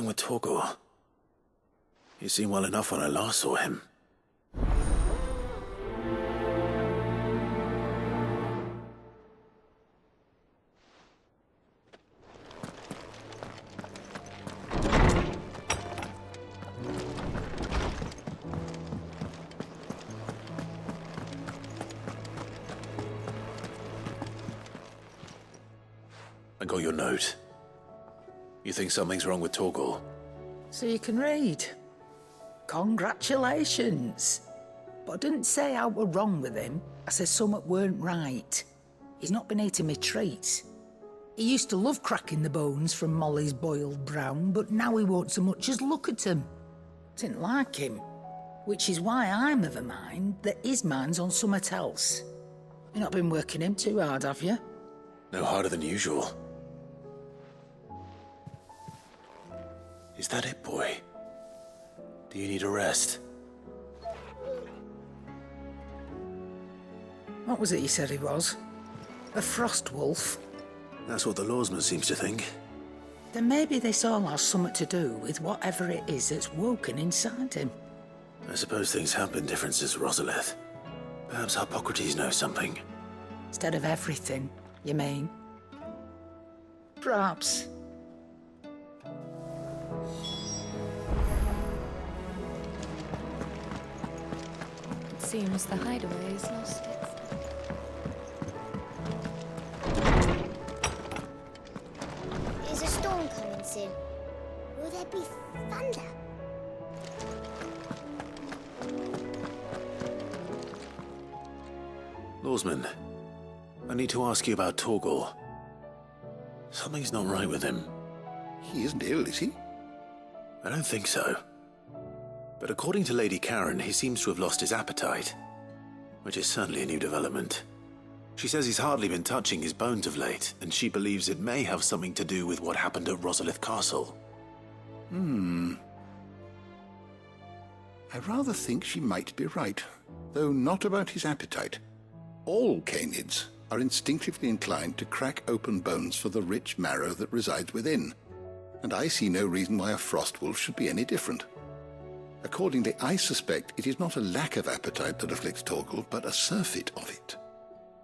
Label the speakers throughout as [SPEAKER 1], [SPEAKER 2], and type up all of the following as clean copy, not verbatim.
[SPEAKER 1] wrong with Torgor? He seemed well enough when I last saw him. I got your note. You think something's wrong with Torgor?
[SPEAKER 2] So you can read. Congratulations. But I didn't say I were wrong with him. I said something weren't right. He's not been eating me treats. He used to love cracking the bones from Molly's boiled brown, but now he won't so much as look at them. Didn't like him. Which is why I'm of a mind that his mind's on something else. You've not been working him too hard, have you?
[SPEAKER 1] No harder than usual. Is that it, boy? Do you need a rest?
[SPEAKER 2] What was it you said he was? A frost wolf?
[SPEAKER 1] That's what the lawsman seems to think.
[SPEAKER 2] Then maybe this all has something to do with whatever it is that's woken inside him.
[SPEAKER 1] I suppose things have been different since Rosalith. Perhaps Hippocrates knows something.
[SPEAKER 2] Instead of everything, you mean? Perhaps.
[SPEAKER 3] Seems the hideaway's lost its...
[SPEAKER 4] Is a storm coming soon? Will there be thunder?
[SPEAKER 1] Lawsman, I need to ask you about Torgor. Something's not right with him.
[SPEAKER 5] He isn't ill, is he?
[SPEAKER 1] I don't think so. But according to Lady Karen, he seems to have lost his appetite, which is certainly a new development. She says he's hardly been touching his bones of late, and she believes it may have something to do with what happened at Rosalith Castle.
[SPEAKER 5] I rather think she might be right, though not about his appetite. All canids are instinctively inclined to crack open bones for the rich marrow that resides within, and I see no reason why a frost wolf should be any different. Accordingly, I suspect it is not a lack of appetite that afflicts Torgor, but a surfeit of it.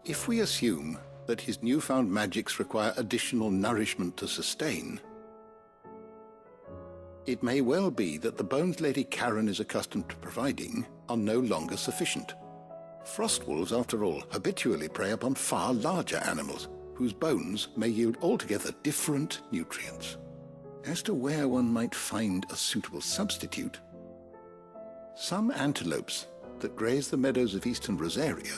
[SPEAKER 5] If we assume that his newfound magics require additional nourishment to sustain, it may well be that the bones Lady Karen is accustomed to providing are no longer sufficient. Frost wolves, after all, habitually prey upon far larger animals, whose bones may yield altogether different nutrients. As to where one might find a suitable substitute, some antelopes that graze the meadows of eastern Rosaria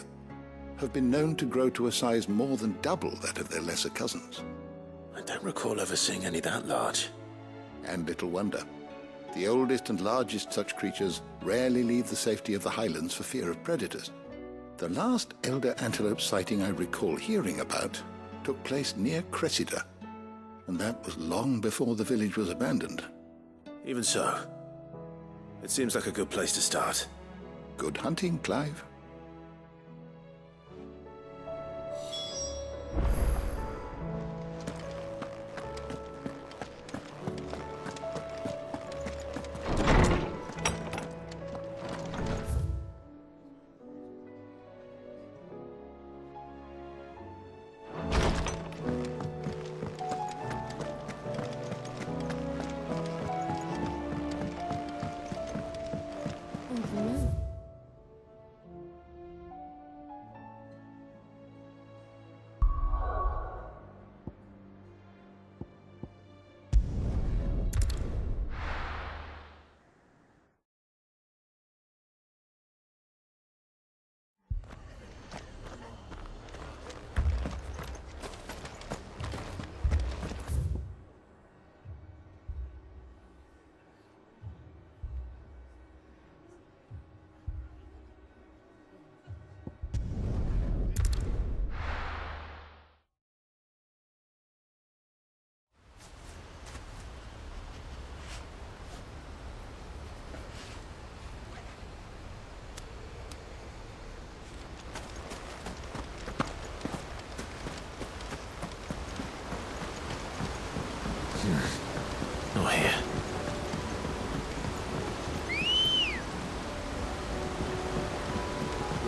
[SPEAKER 5] have been known to grow to a size more than double that of their lesser cousins.
[SPEAKER 1] I don't recall ever seeing any that large.
[SPEAKER 5] And little wonder. The oldest and largest such creatures rarely leave the safety of the highlands for fear of predators. The last elder antelope sighting I recall hearing about took place near Cressida, and that was long before the village was abandoned.
[SPEAKER 1] Even so, it seems like a good place to start.
[SPEAKER 5] Good hunting, Clive.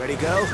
[SPEAKER 1] Ready, girl?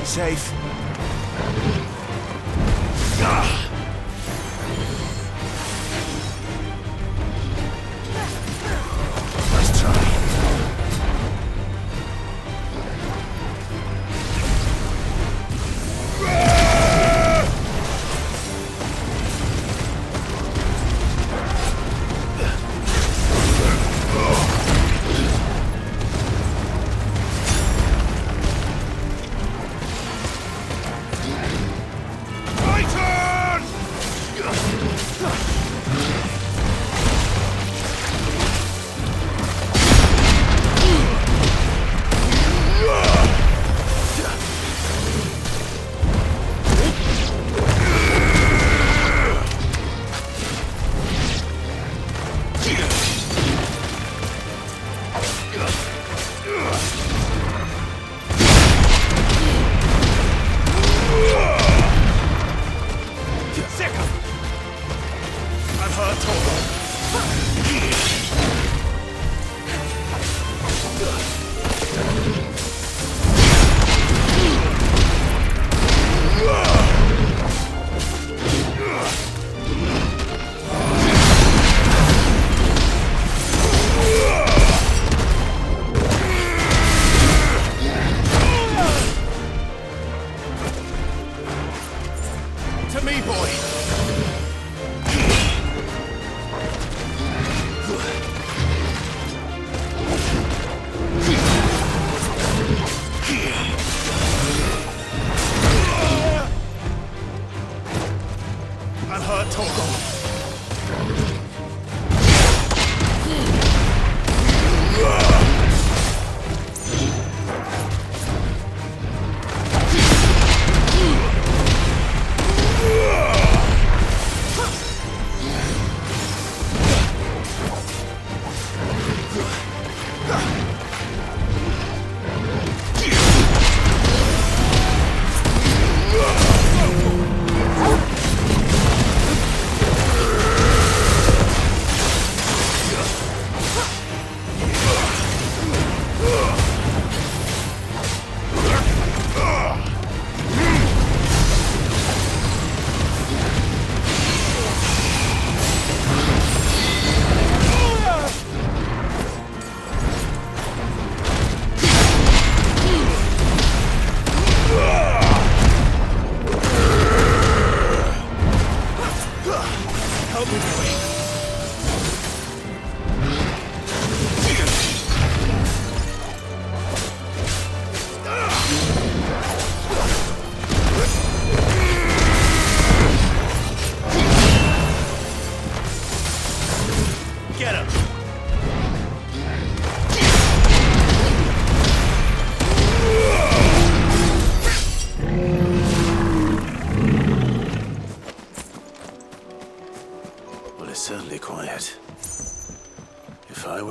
[SPEAKER 1] Safe. Nice try.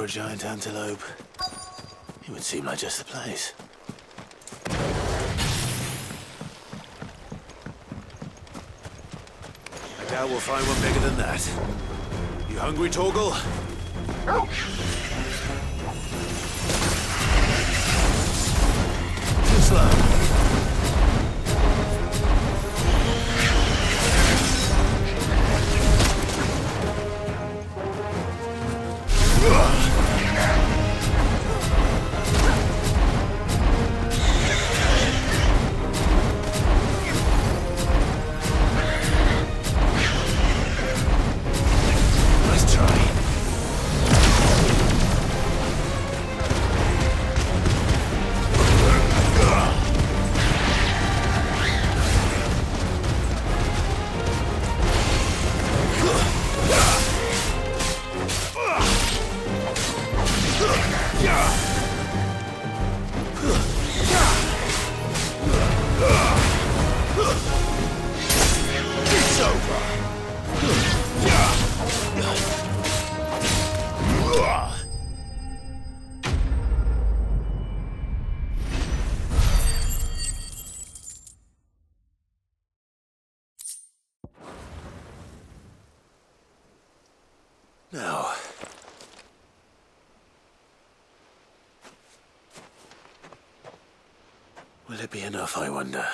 [SPEAKER 1] Giant antelope. It would seem like just the place. I doubt we'll find one bigger than that. You hungry, Torgal? Too slow. Nice try. Now... will it be enough, I wonder?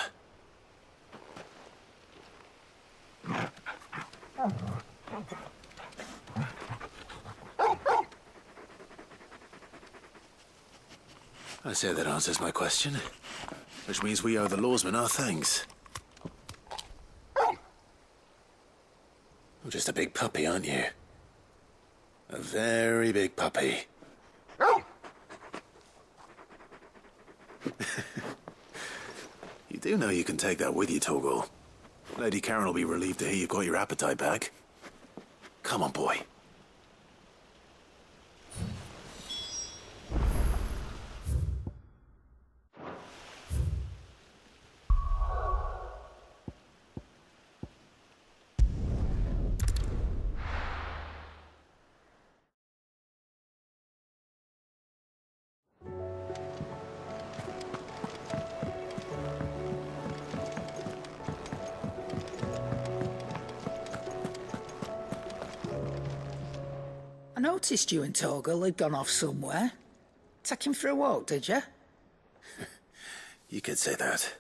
[SPEAKER 1] I say that answers my question, which means we owe the lawsman our thanks. You're just a big puppy, aren't you? A very big puppy. You do know you can take that with you, Torgal. Lady Karen will be relieved to hear you've got your appetite back. Come on, boy.
[SPEAKER 2] I noticed you and Torgal had gone off somewhere. Take him for a walk, did you?
[SPEAKER 1] You could say that.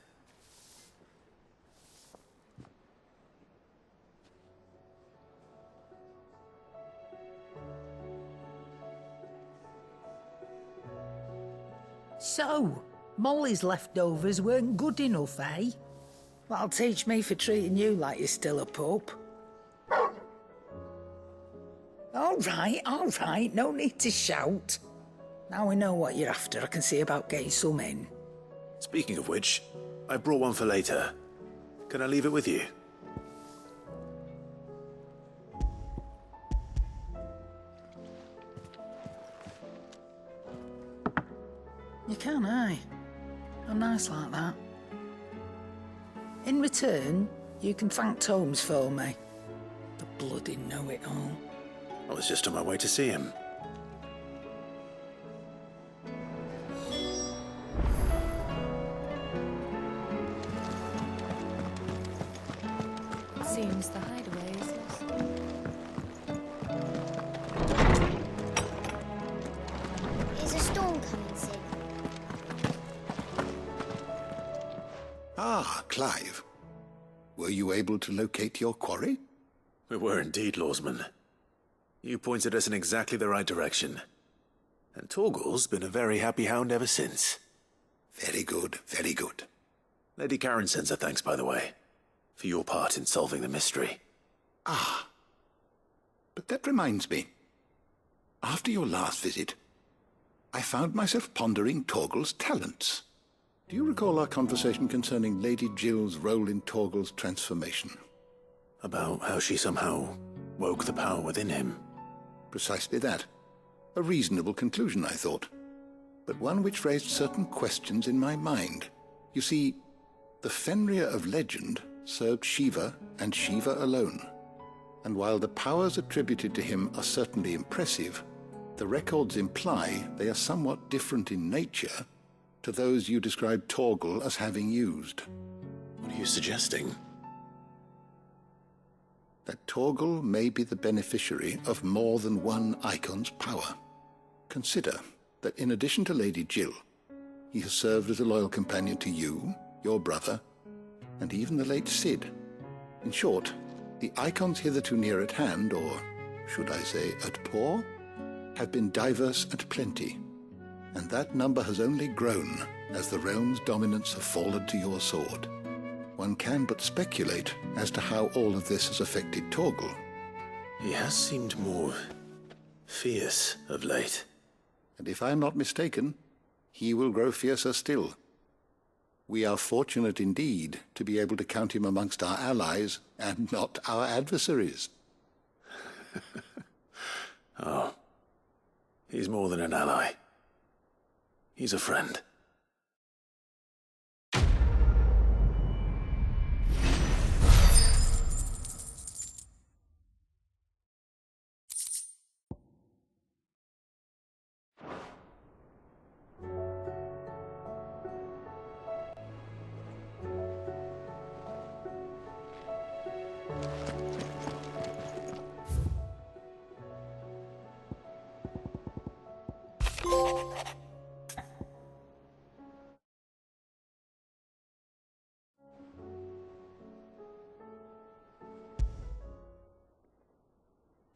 [SPEAKER 2] So, Molly's leftovers weren't good enough, eh? That'll teach me for treating you like you're still a pup. All right, no need to shout. Now we know what you're after, I can see about getting some in.
[SPEAKER 1] Speaking of which, I brought one for later. Can I leave it with you?
[SPEAKER 2] You can, aye. How nice like that. In return, you can thank Tomes for me. The bloody know-it-all.
[SPEAKER 1] I was just on my way to see him.
[SPEAKER 3] It seems the hideaway is lost.
[SPEAKER 4] Is a storm coming, Sid?
[SPEAKER 5] Ah, Clive. Were you able to locate your quarry?
[SPEAKER 1] We were indeed, lawsman. You pointed us in exactly the right direction. And Torgal's been a very happy hound ever since.
[SPEAKER 5] Very good, very good.
[SPEAKER 1] Lady Karen sends her thanks, by the way, for your part in solving the mystery.
[SPEAKER 5] Ah. But that reminds me. After your last visit, I found myself pondering Torgal's talents. Do you recall our conversation concerning Lady Jill's role in Torgal's transformation?
[SPEAKER 1] About how she somehow woke the power within him.
[SPEAKER 5] Precisely that. A reasonable conclusion, I thought, but one which raised certain questions in my mind. You see, the Fenrir of legend served Shiva and Shiva alone, and while the powers attributed to him are certainly impressive, the records imply they are somewhat different in nature to those you described Torgal as having used.
[SPEAKER 1] What are you suggesting?
[SPEAKER 5] That Torgal may be the beneficiary of more than one icon's power. Consider that in addition to Lady Jill, he has served as a loyal companion to you, your brother, and even the late Sid. In short, the icons hitherto near at hand, or should I say at paw, have been diverse and plenty, and that number has only grown as the realm's dominance have fallen to your sword. One can but speculate as to how all of this has affected Torgal.
[SPEAKER 1] He has seemed more fierce of late.
[SPEAKER 5] And if I am not mistaken, he will grow fiercer still. We are fortunate indeed to be able to count him amongst our allies and not our adversaries.
[SPEAKER 1] Oh, he's more than an ally. He's a friend.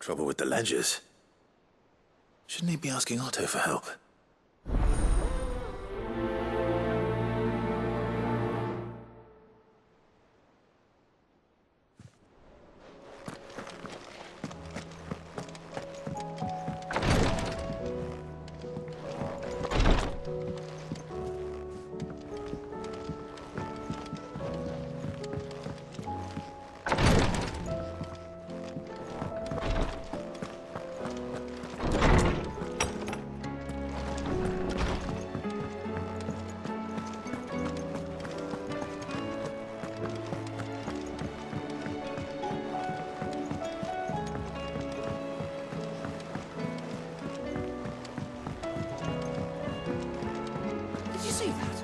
[SPEAKER 1] Trouble with the ledgers. Shouldn't he be asking Otto for help?
[SPEAKER 6] Did you see that?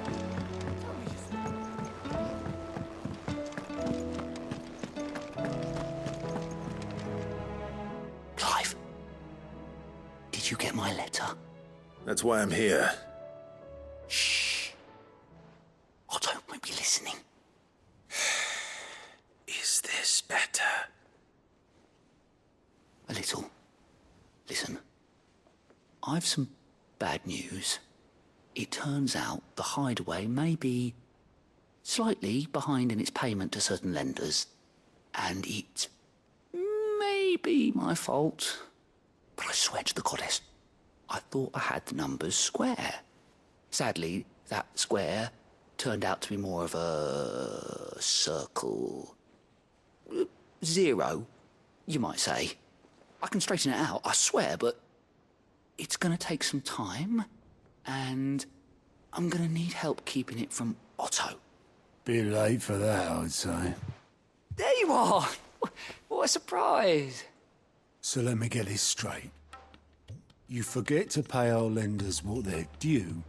[SPEAKER 6] Clive, did you get my letter?
[SPEAKER 1] That's why I'm here.
[SPEAKER 6] Shh. Otto might be listening.
[SPEAKER 1] Is this better?
[SPEAKER 6] A little. Listen, I've some bad news. It turns out the Hideaway may be slightly behind in its payment to certain lenders, and it may be my fault. But I swear to the goddess, I thought I had the numbers square. Sadly, that square turned out to be more of a circle. Zero, you might say. I can straighten it out, I swear, but it's going to take some time, and I'm going to need help keeping it from Otto.
[SPEAKER 7] Bit late for that, I'd say.
[SPEAKER 6] There you are! What a surprise!
[SPEAKER 7] So let me get this straight. You forget to pay our lenders what they're due,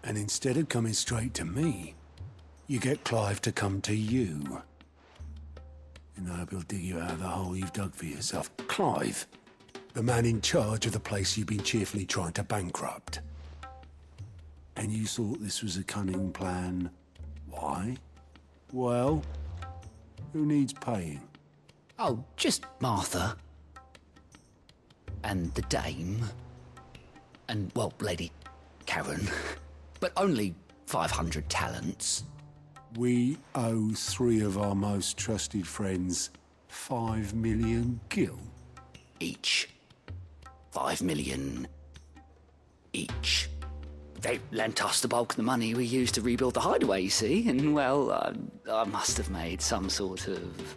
[SPEAKER 7] and instead of coming straight to me, you get Clive to come to you. And I hope he'll dig you out of the hole you've dug for yourself. Clive, the man in charge of the place you've been cheerfully trying to bankrupt. And you thought this was a cunning plan. Why? Well, who needs paying?
[SPEAKER 6] Oh, just Martha. And the dame. And, well, Lady Karen. But only 500 talents.
[SPEAKER 7] We owe 3 of our most trusted friends 5 million gil.
[SPEAKER 6] Each. 5 million each. They lent us the bulk of the money we used to rebuild the Hideaway, you see, and, well, I must have made some sort of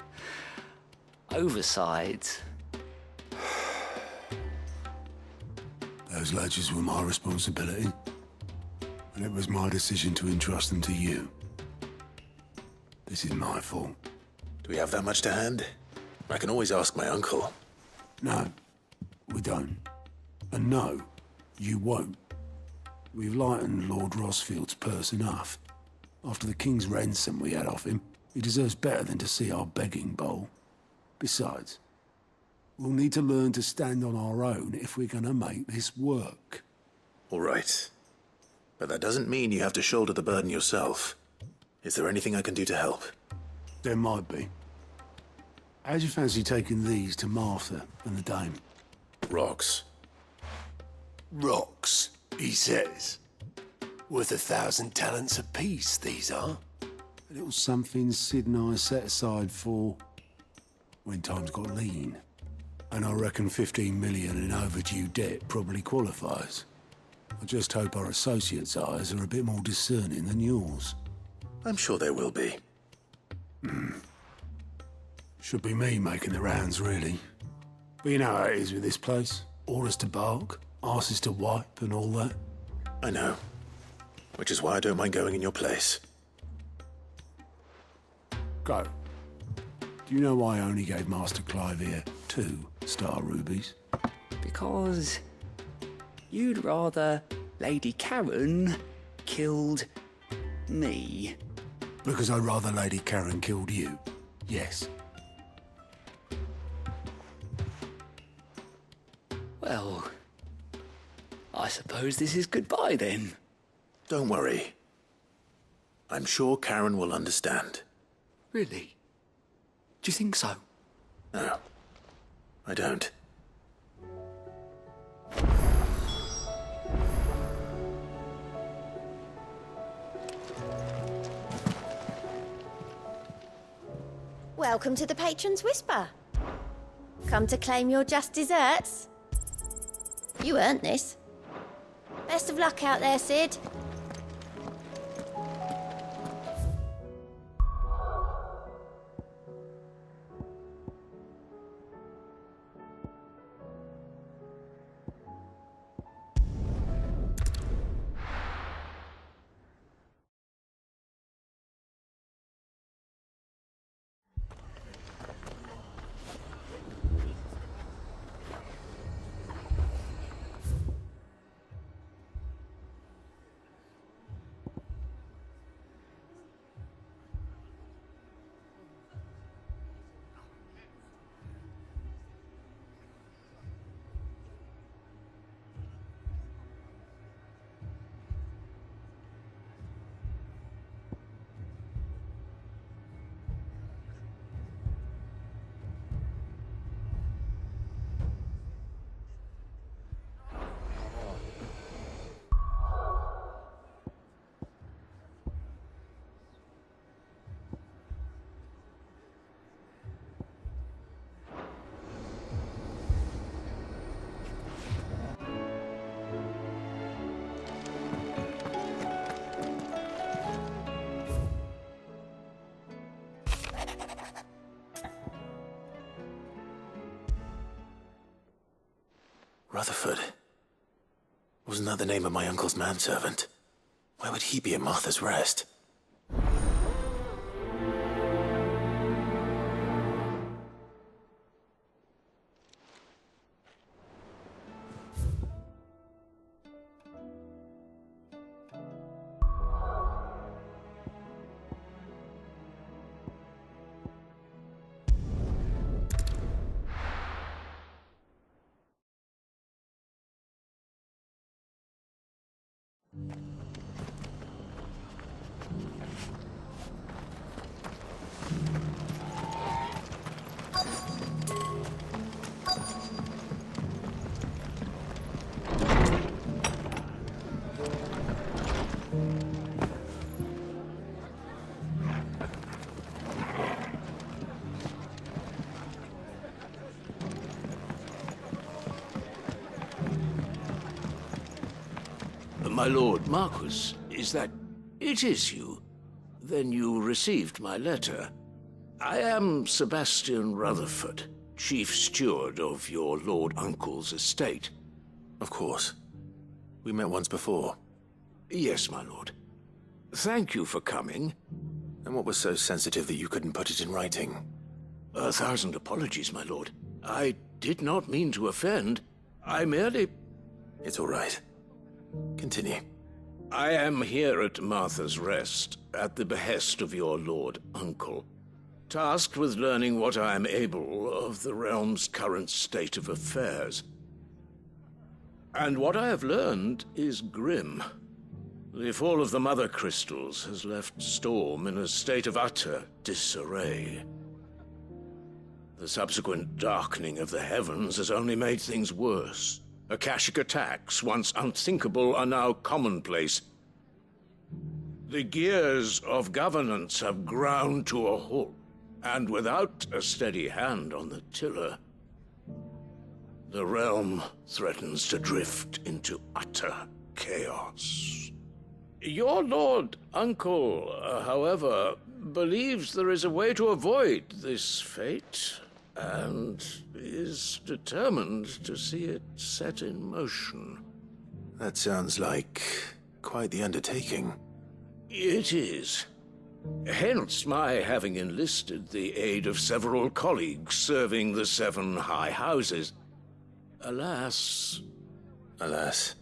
[SPEAKER 6] oversight.
[SPEAKER 7] Those ledgers were my responsibility, and it was my decision to entrust them to you. This is my fault.
[SPEAKER 1] Do we have that much to hand? I can always ask my uncle.
[SPEAKER 7] No, we don't. And no, you won't. We've lightened Lord Rosfield's purse enough. After the king's ransom we had off him, he deserves better than to see our begging bowl. Besides, we'll need to learn to stand on our own if we're gonna make this work.
[SPEAKER 1] All right. But that doesn't mean you have to shoulder the burden yourself. Is there anything I can do to help?
[SPEAKER 7] There might be. How'd you fancy taking these to Martha and the dame?
[SPEAKER 1] Rocks.
[SPEAKER 8] Rocks, he says. Worth 1,000 talents apiece, these are.
[SPEAKER 7] A little something Sid and I set aside for when times got lean. And I reckon 15 million in overdue debt probably qualifies. I just hope our associates' eyes are a bit more discerning than yours.
[SPEAKER 1] I'm sure there will be.
[SPEAKER 7] Should be me making the rounds, really. But you know how it is with this place. Orders to bark, arses to wipe, and all that.
[SPEAKER 1] I know. Which is why I don't mind going in your place.
[SPEAKER 7] Go. Do you know why I only gave Master Clive here 2 star rubies?
[SPEAKER 6] Because you'd rather Lady Karen killed me.
[SPEAKER 7] Because I'd rather Lady Karen killed you. Yes.
[SPEAKER 6] Well, I suppose this is goodbye then.
[SPEAKER 1] Don't worry. I'm sure Karen will understand.
[SPEAKER 6] Really? Do you think so?
[SPEAKER 1] No, I don't.
[SPEAKER 9] Welcome to the Patron's Whisper. Come to claim your just desserts? You earned this. Best of luck out there, Sid.
[SPEAKER 1] Rutherford. Wasn't that the name of my uncle's manservant? Why would he be at Martha's Rest?
[SPEAKER 10] My lord Marquis, is that... It is you. Then you received my letter. I am Sebastian Rutherford, chief steward of your lord uncle's estate.
[SPEAKER 1] Of course. We met once before.
[SPEAKER 10] Yes, my lord. Thank you for coming.
[SPEAKER 1] And what was so sensitive that you couldn't put it in writing?
[SPEAKER 10] 1,000 apologies, my lord. I did not mean to offend. I merely...
[SPEAKER 1] It's all right. Continue.
[SPEAKER 10] I am here at Martha's Rest, at the behest of your lord uncle, tasked with learning what I am able of the realm's current state of affairs. And what I have learned is grim. The fall of the Mother Crystals has left Storm in a state of utter disarray. The subsequent darkening of the heavens has only made things worse. Akashic attacks, once unthinkable, are now commonplace. The gears of governance have ground to a halt, and without a steady hand on the tiller, the realm threatens to drift into utter chaos. Your lord uncle, however, believes there is a way to avoid this fate, and is determined to see it set in motion.
[SPEAKER 1] That sounds like quite the undertaking.
[SPEAKER 10] It is. Hence my having enlisted the aid of several colleagues serving the 7 high houses. Alas...
[SPEAKER 1] Alas?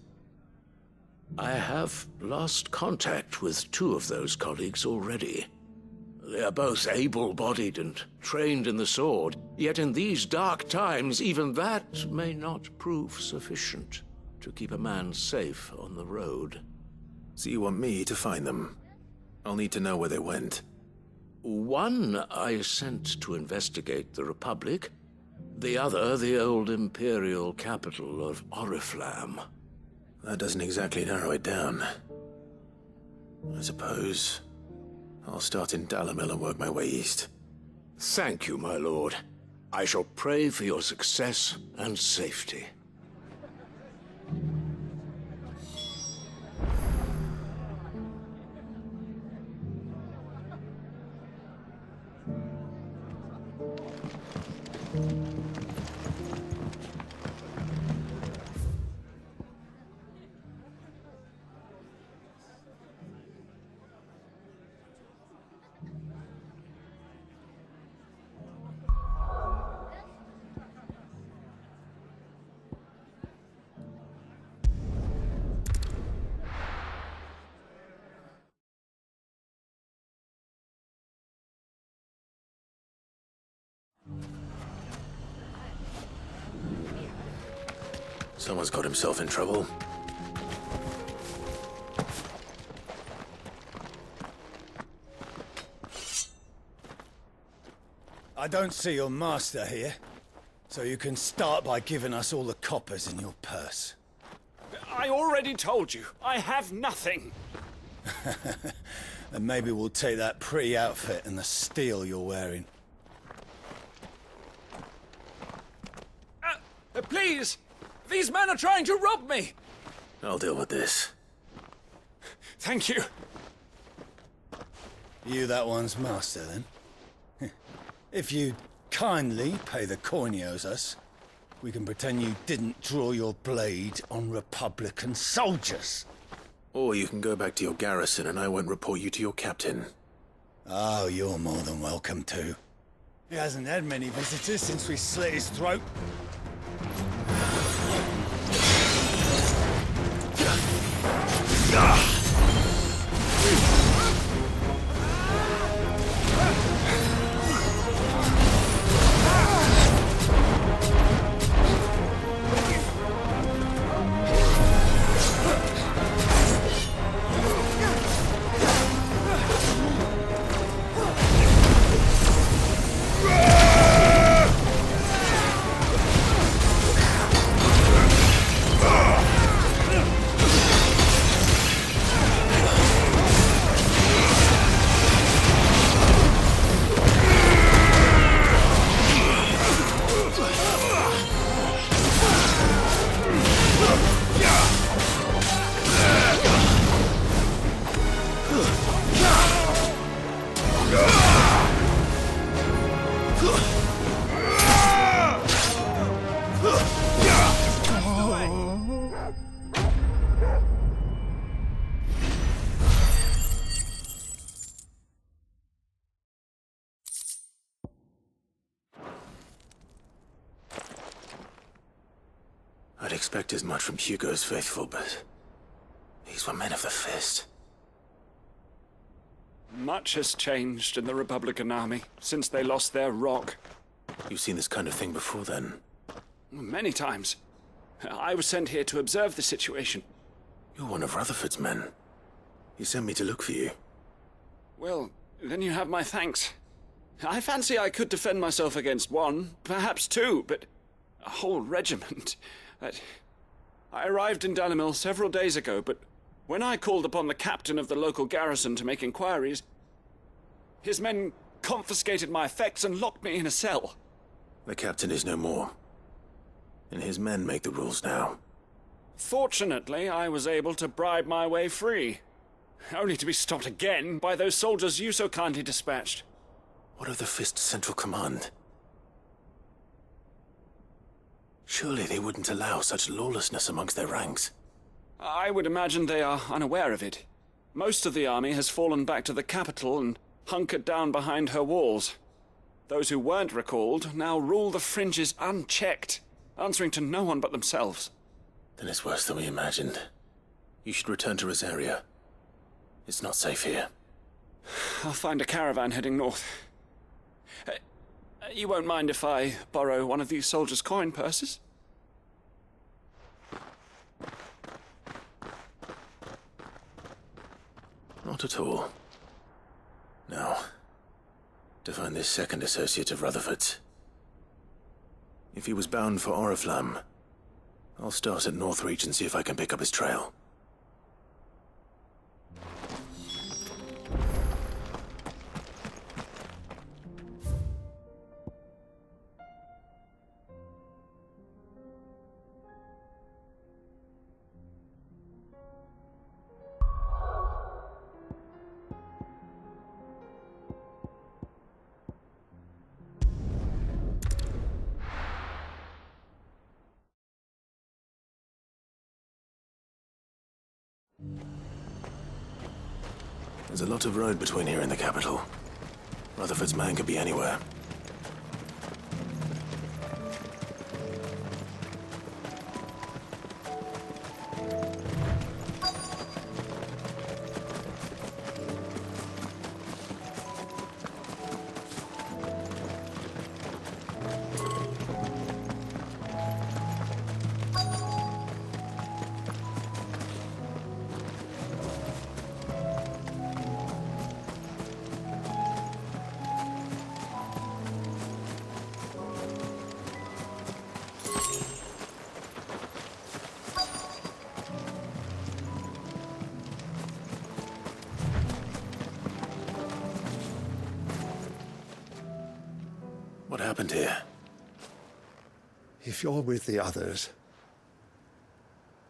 [SPEAKER 10] I have lost contact with 2 of those colleagues already. They are both able-bodied and trained in the sword, yet in these dark times, even that may not prove sufficient to keep a man safe on the road.
[SPEAKER 1] So you want me to find them? I'll need to know where they went.
[SPEAKER 10] One I sent to investigate the Republic, the other the old Imperial capital of Oriflamme.
[SPEAKER 1] That doesn't exactly narrow it down. I suppose I'll start in Dalamil and work my way east.
[SPEAKER 10] Thank you, my lord. I shall pray for your success and safety.
[SPEAKER 1] Someone's got himself in trouble.
[SPEAKER 7] I don't see your master here, so you can start by giving us all the coppers in your purse.
[SPEAKER 11] I already told you, I have nothing.
[SPEAKER 7] And maybe we'll take that pretty outfit and the steel you're wearing.
[SPEAKER 11] Please! These men are trying to rob me!
[SPEAKER 1] I'll deal with this.
[SPEAKER 11] Thank you.
[SPEAKER 7] You that one's master, then? If you kindly pay the coin he owes us, we can pretend you didn't draw your blade on Republican soldiers.
[SPEAKER 1] Or you can go back to your garrison and I won't report you to your captain.
[SPEAKER 7] Oh, you're more than welcome to. He hasn't had many visitors since we slit his throat.
[SPEAKER 1] I'd expect as much from Hugo's faithful, but these were men of the fist.
[SPEAKER 11] Much has changed in the Republican Army since they lost their rock.
[SPEAKER 1] You've seen this kind of thing before, then?
[SPEAKER 11] Many times. I was sent here to observe the situation.
[SPEAKER 1] You're one of Rutherford's men. He sent me to look for you.
[SPEAKER 11] Well, then you have my thanks. I fancy I could defend myself against one, perhaps two, but a whole regiment... I arrived in Dunamil several days ago, but when I called upon the captain of the local garrison to make inquiries, his men confiscated my effects and locked me in a cell.
[SPEAKER 1] The captain is no more, and his men make the rules now.
[SPEAKER 11] Fortunately, I was able to bribe my way free, only to be stopped again by those soldiers you so kindly dispatched.
[SPEAKER 1] What of the Fist's central command? Surely they wouldn't allow such lawlessness amongst their ranks.
[SPEAKER 11] I would imagine they are unaware of it. Most of the army has fallen back to the capital and hunkered down behind her walls. Those who weren't recalled now rule the fringes unchecked, answering to no one but themselves.
[SPEAKER 1] Then it's worse than we imagined. You should return to Rosaria. It's not safe here.
[SPEAKER 11] I'll find a caravan heading north. You won't mind if I borrow one of these soldiers' coin purses?
[SPEAKER 1] Not at all. Now, to find this second associate of Rutherford's. If he was bound for Oriflamme, I'll start at Northreach and see if I can pick up his trail. There's a lot of road between here and the capital. Rutherford's man could be anywhere. What happened here?
[SPEAKER 8] If you're with the others,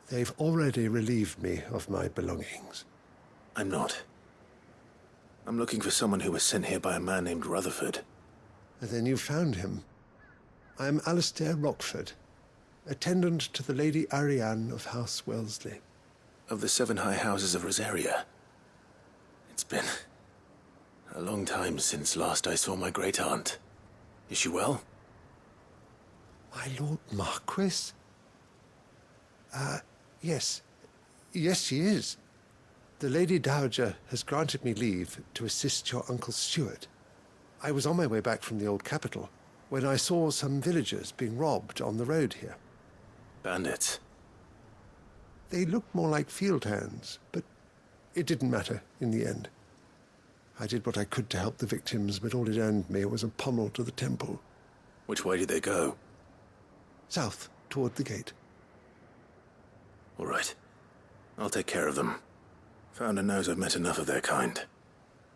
[SPEAKER 8] they've already relieved me of my belongings.
[SPEAKER 1] I'm not. I'm looking for someone who was sent here by a man named Rutherford.
[SPEAKER 8] And then you found him. I'm Alistair Rockford, attendant to the Lady Ariane of House Wellesley.
[SPEAKER 1] Of the 7 high houses of Rosaria. It's been a long time since last I saw my great-aunt. Is she well?
[SPEAKER 8] My Lord Marquis? Yes. Yes, she is. The Lady Dowager has granted me leave to assist your Uncle Stuart. I was on my way back from the old capital when I saw some villagers being robbed on the road here.
[SPEAKER 1] Bandits?
[SPEAKER 8] They looked more like field hands, but it didn't matter in the end. I did what I could to help the victims, but all it earned me was a pommel to the temple.
[SPEAKER 1] Which way did they go?
[SPEAKER 8] South, toward the gate.
[SPEAKER 1] All right. I'll take care of them. Founder knows I've met enough of their kind.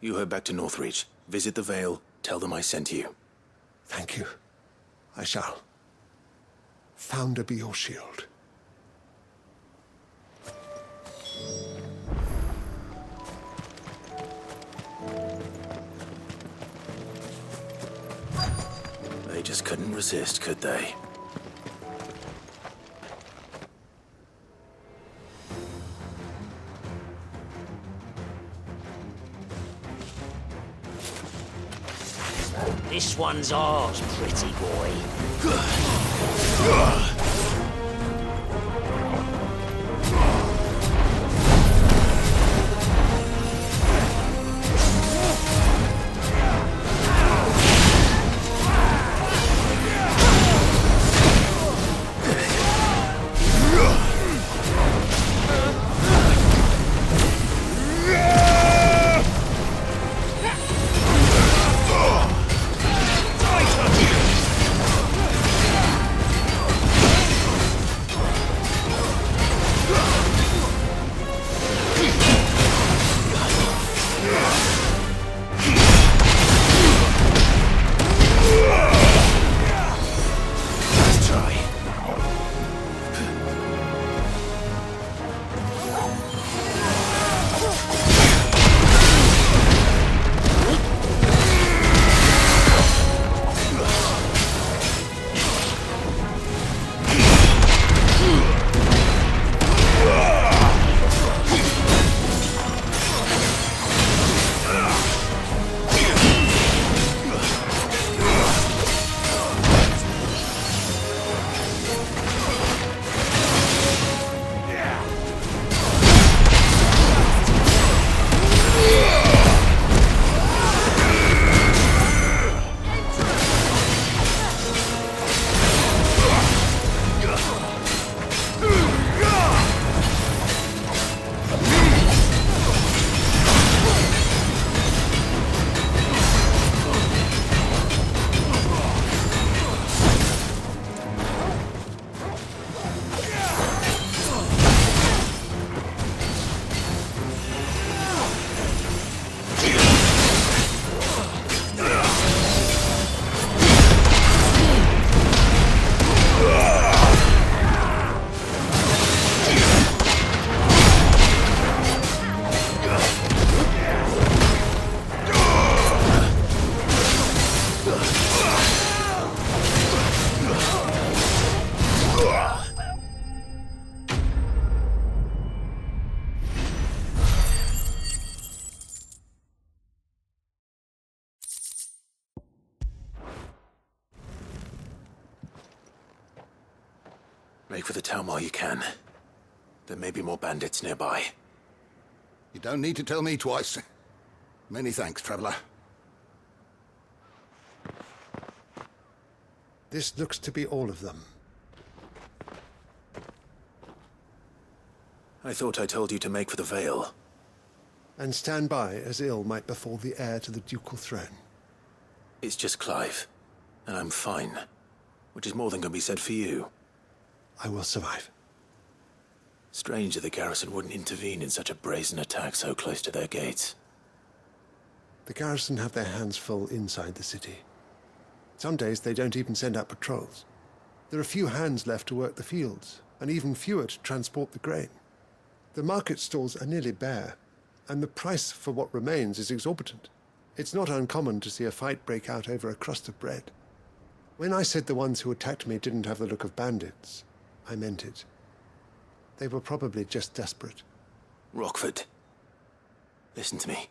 [SPEAKER 1] You head back to Northreach, visit the Vale, tell them I sent you.
[SPEAKER 8] Thank you. I shall. Founder be your shield.
[SPEAKER 1] They just couldn't resist, could they?
[SPEAKER 12] This one's ours, pretty boy.
[SPEAKER 1] Make for the town while you can. There may be more bandits nearby.
[SPEAKER 5] You don't need to tell me twice. Many thanks, traveler.
[SPEAKER 8] This looks to be all of them.
[SPEAKER 1] I thought I told you to make for the Vale.
[SPEAKER 8] And stand by as ill might befall the heir to the ducal throne.
[SPEAKER 1] It's just Clive, and I'm fine. Which is more than can be said for you.
[SPEAKER 8] I will survive.
[SPEAKER 1] Strange that the garrison wouldn't intervene in such a brazen attack so close to their gates.
[SPEAKER 8] The garrison have their hands full inside the city. Some days they don't even send out patrols. There are few hands left to work the fields, and even fewer to transport the grain. The market stalls are nearly bare, and the price for what remains is exorbitant. It's not uncommon to see a fight break out over a crust of bread. When I said the ones who attacked me didn't have the look of bandits, I meant it. They were probably just desperate.
[SPEAKER 1] Rockford, listen to me.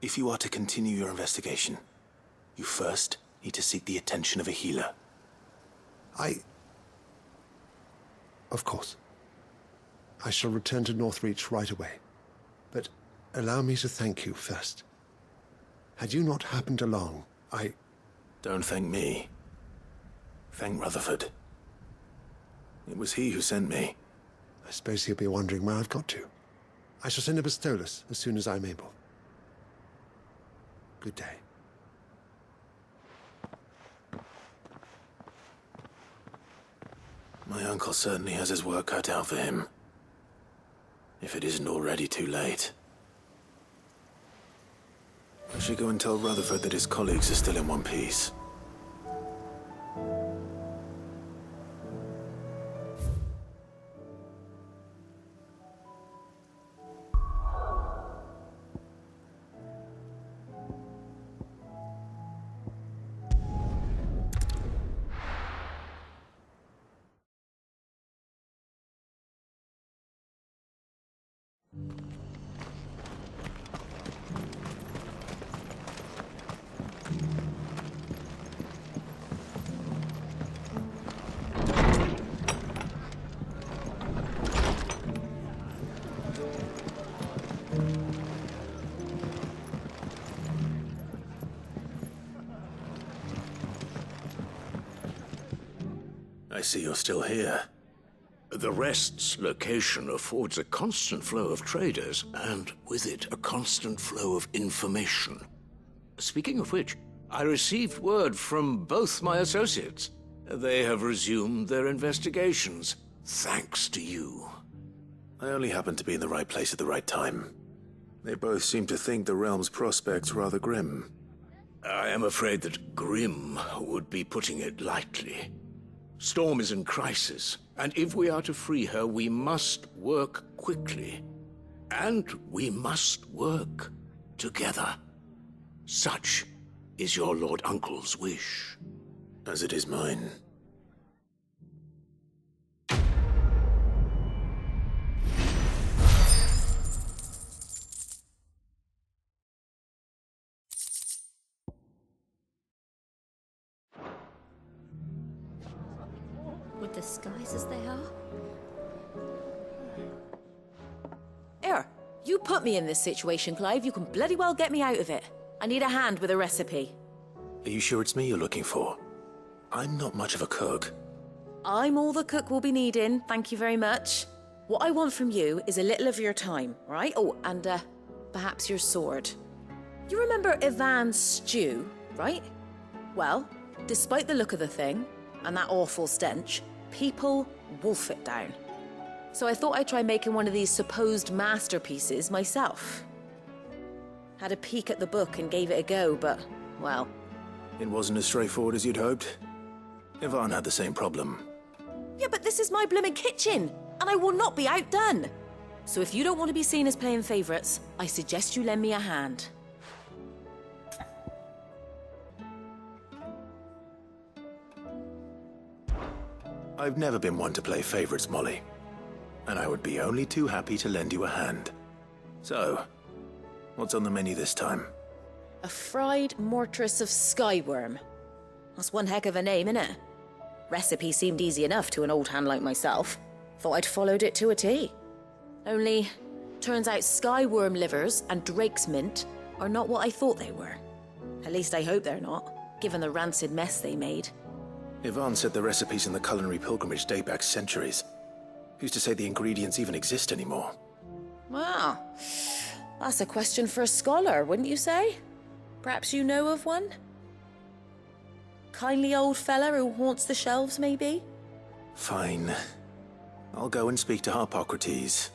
[SPEAKER 1] If you are to continue your investigation, you first need to seek the attention of a healer.
[SPEAKER 8] Of course. I shall return to Northreach right away. But allow me to thank you first. Had you not happened along,
[SPEAKER 1] Don't thank me. Thank Rutherford. It was he who sent me.
[SPEAKER 8] I suppose he'll be wondering where I've got to. I shall send a Bistolus as soon as I'm able. Good day.
[SPEAKER 1] My uncle certainly has his work cut out for him. If it isn't already too late. I should go and tell Rutherford that his colleagues are still in one piece. I see you're still here.
[SPEAKER 10] The Rest's location affords a constant flow of traders, and with it, a constant flow of information. Speaking of which, I received word from both my associates. They have resumed their investigations, thanks to you.
[SPEAKER 1] I only happened to be in the right place at the right time. They both seem to think the realm's prospects rather grim.
[SPEAKER 10] I am afraid that grim would be putting it lightly. Storm is in crisis, and if we are to free her, we must work quickly. And we must work together. Such is your Lord Uncle's wish.
[SPEAKER 1] As it is mine.
[SPEAKER 3] With the skies as they are?
[SPEAKER 13] Here, you put me in this situation, Clive. You can bloody well get me out of it. I need a hand with a recipe.
[SPEAKER 1] Are you sure it's me you're looking for? I'm not much of a cook.
[SPEAKER 13] I'm all the cook will be needing, thank you very much. What I want from you is a little of your time, right? Oh, and perhaps your sword. You remember Ivan's stew, right? Well, despite the look of the thing, and that awful stench, people wolf it down. So I thought I'd try making one of these supposed masterpieces myself. Had a peek at the book and gave it a go, but, well...
[SPEAKER 1] It wasn't as straightforward as you'd hoped. Ivan had the same problem.
[SPEAKER 13] Yeah, but this is my blooming kitchen, and I will not be outdone. So if you don't want to be seen as playing favourites, I suggest you lend me a hand.
[SPEAKER 1] I've never been one to play favourites, Molly. And I would be only too happy to lend you a hand. So, what's on the menu this time?
[SPEAKER 13] A fried mortress of skyworm. That's one heck of a name, innit? Recipe seemed easy enough to an old hand like myself. Thought I'd followed it to a T. Only, turns out skyworm livers and drake's mint are not what I thought they were. At least I hope they're not, given the rancid mess they made.
[SPEAKER 1] Yvonne said the recipes in the culinary pilgrimage date back centuries. Who's to say the ingredients even exist anymore?
[SPEAKER 13] Well, that's a question for a scholar, wouldn't you say? Perhaps you know of one? Kindly old fella who haunts the shelves, maybe?
[SPEAKER 1] Fine. I'll go and speak to Harpocrates.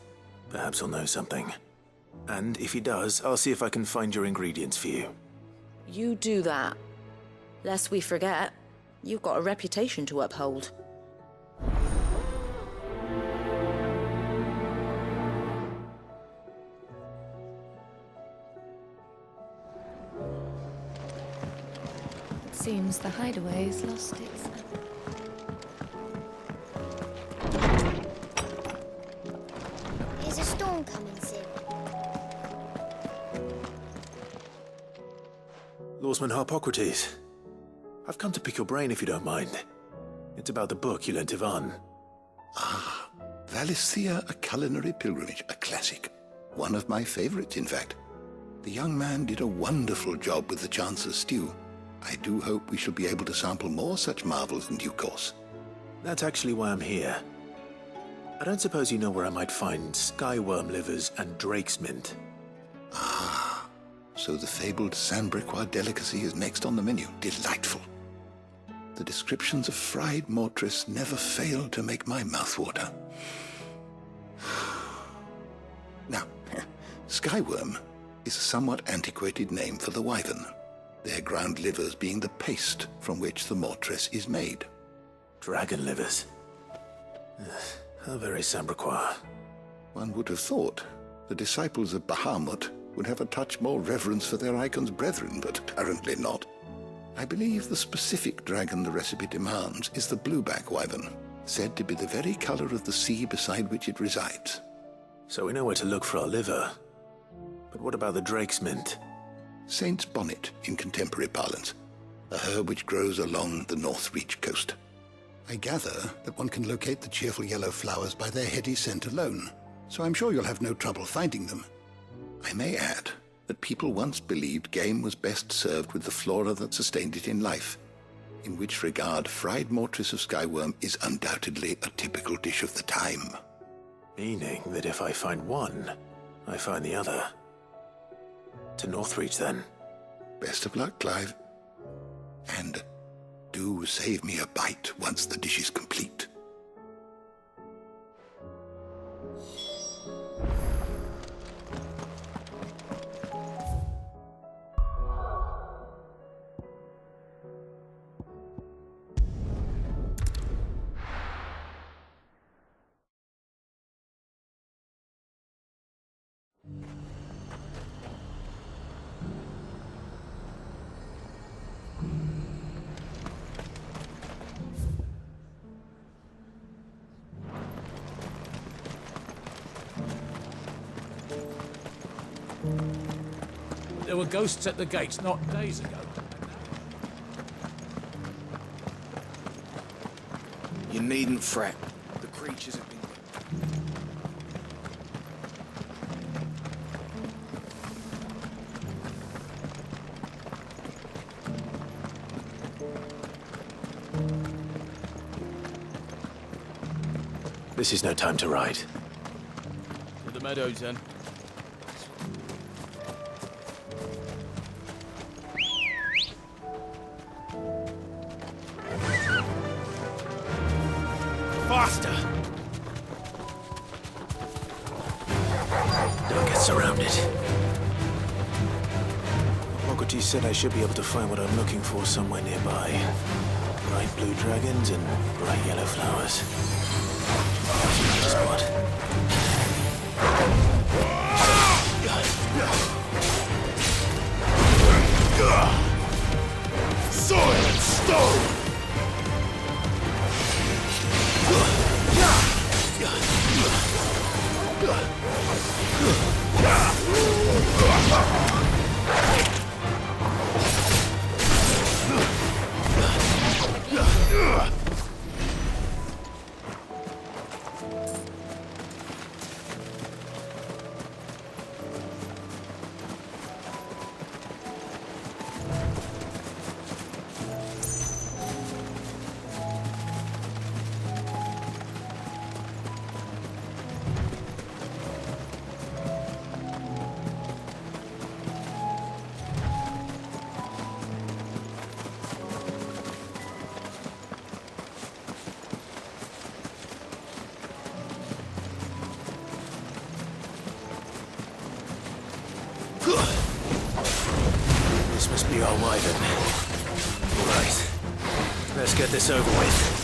[SPEAKER 1] Perhaps he'll know something. And if he does, I'll see if I can find your ingredients for you.
[SPEAKER 13] You do that. Lest we forget, you've got a reputation to uphold.
[SPEAKER 3] Seems the hideaway's lost its...
[SPEAKER 4] Is a storm coming soon?
[SPEAKER 1] Lawsman Harpocrates, I've come to pick your brain if you don't mind. It's about the book you lent Yvonne.
[SPEAKER 5] Ah, Valisthea, a culinary pilgrimage, a classic. One of my favorites, in fact. The young man did a wonderful job with the Chance's stew. I do hope we shall be able to sample more such marvels in due course.
[SPEAKER 1] That's actually why I'm here. I don't suppose you know where I might find skyworm livers and drake's mint.
[SPEAKER 5] Ah, so the fabled Sandbricois delicacy is next on the menu. Delightful. The descriptions of fried mortress never fail to make my mouth water. Now, skyworm is a somewhat antiquated name for the wyvern, their ground livers being the paste from which the mortress is made.
[SPEAKER 1] Dragon livers. How very Sandbricois.
[SPEAKER 5] One would have thought the disciples of Bahamut would have a touch more reverence for their icon's brethren, but apparently not. I believe the specific dragon the recipe demands is the blueback wyvern, said to be the very color of the sea beside which it resides.
[SPEAKER 1] So we know where to look for our liver. But what about the drake's mint?
[SPEAKER 5] Saint's bonnet in contemporary parlance, a herb which grows along the North Reach coast. I gather that one can locate the cheerful yellow flowers by their heady scent alone, so I'm sure you'll have no trouble finding them. I may add that people once believed game was best served with the flora that sustained it in life, in which regard fried mortress of skyworm is undoubtedly a typical dish of the time.
[SPEAKER 1] Meaning that if I find one, I find the other. To Northreach, then.
[SPEAKER 5] Best of luck, Clive. And do save me a bite once the dish is complete.
[SPEAKER 14] There were ghosts at the gates not days ago.
[SPEAKER 15] You needn't fret. The creatures have been...
[SPEAKER 1] This is no time to ride.
[SPEAKER 14] To the meadows, then.
[SPEAKER 1] Faster! Don't get surrounded. Socrates said I should be able to find what I'm looking for somewhere nearby. Bright blue dragons and bright yellow flowers. Spot.
[SPEAKER 16] Soil and stone!
[SPEAKER 1] Must be our wyvern. All right. Let's get this over with.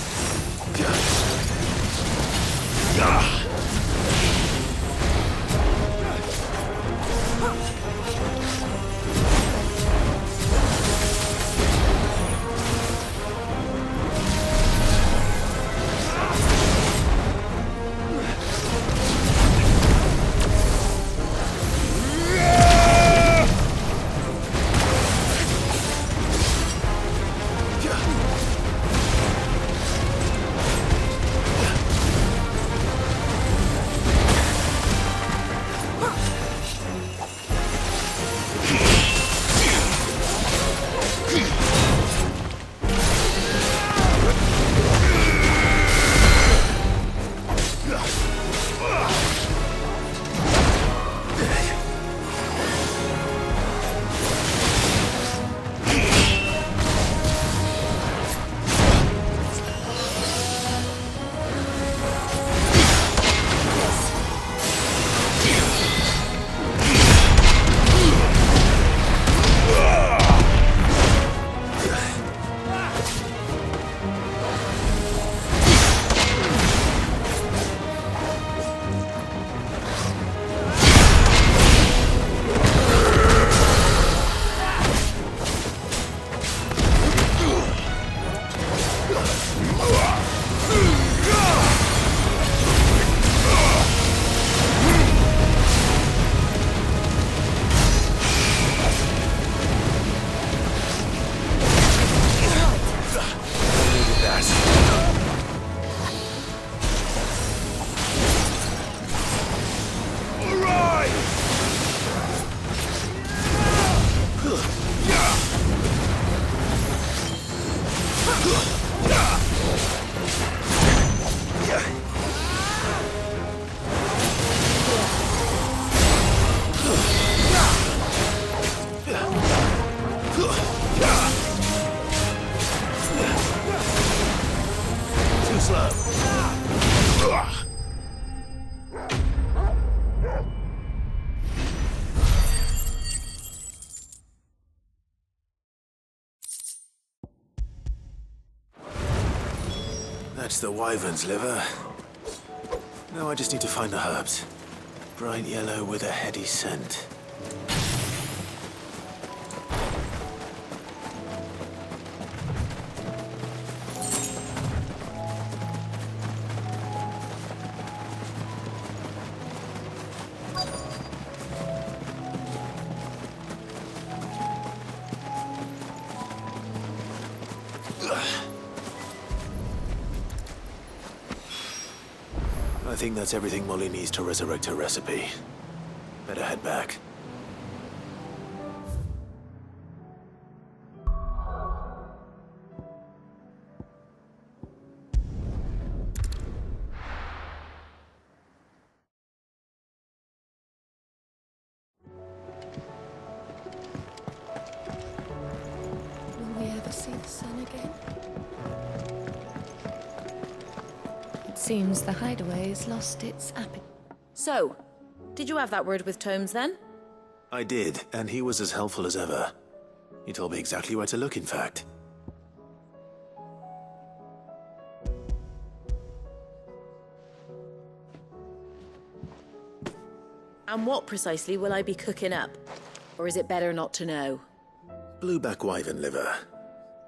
[SPEAKER 1] That's the wyvern's liver. Now I just need to find the herbs. Bright yellow with a heady scent. I think that's everything Molly needs to resurrect her recipe. Better head back.
[SPEAKER 3] Will we ever see the sun again? Seems the hideaway's lost its appetite.
[SPEAKER 13] So, did you have that word with Tomes then?
[SPEAKER 1] I did, and he was as helpful as ever. He told me exactly where to look, in fact.
[SPEAKER 13] And what precisely will I be cooking up? Or is it better not to know?
[SPEAKER 1] Blueback wyvern liver.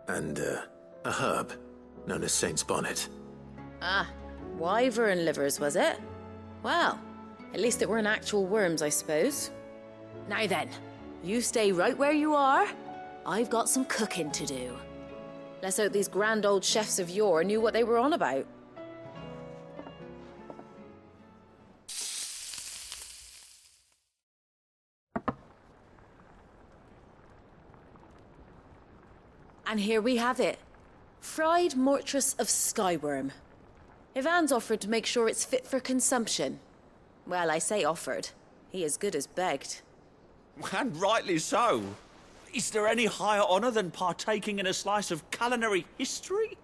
[SPEAKER 1] And, a herb known as Saint's Bonnet.
[SPEAKER 13] Ah, wyvern livers, was it? Well, at least it weren't actual worms, I suppose. Now then, you stay right where you are. I've got some cooking to do. Let's hope these grand old chefs of yore knew what they were on about. And here we have it. Fried mortress of skyworm. Ivan's offered to make sure it's fit for consumption. Well, I say offered. He as good as begged.
[SPEAKER 6] And rightly so. Is there any higher honour than partaking in a slice of culinary history?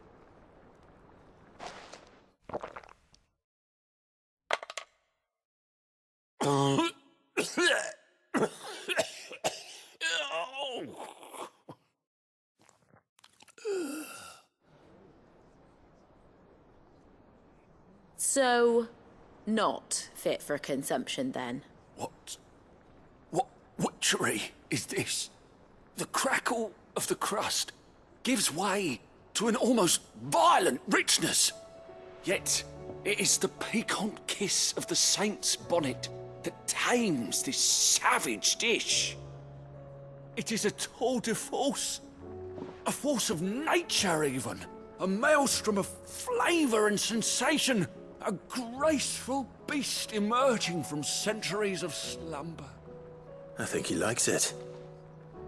[SPEAKER 13] So, not fit for consumption then?
[SPEAKER 6] What witchery is this? The crackle of the crust gives way to an almost violent richness. Yet, it is the piquant kiss of the saint's bonnet that tames this savage dish. It is a tour de force, a force of nature even, a maelstrom of flavour and sensation, a graceful beast emerging from centuries of slumber.
[SPEAKER 1] I think he likes it.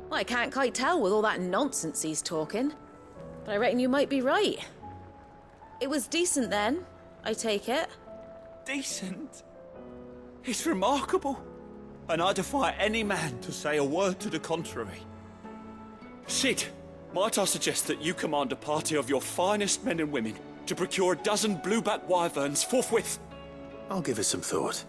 [SPEAKER 13] Well, I can't quite tell with all that nonsense he's talking, but I reckon you might be right. It was decent then, I take it.
[SPEAKER 6] Decent? It's remarkable, and I defy any man to say a word to the contrary. Sid, might I suggest that you command a party of your finest men and women to procure a dozen blueback wyverns forthwith?
[SPEAKER 1] I'll give it some thought.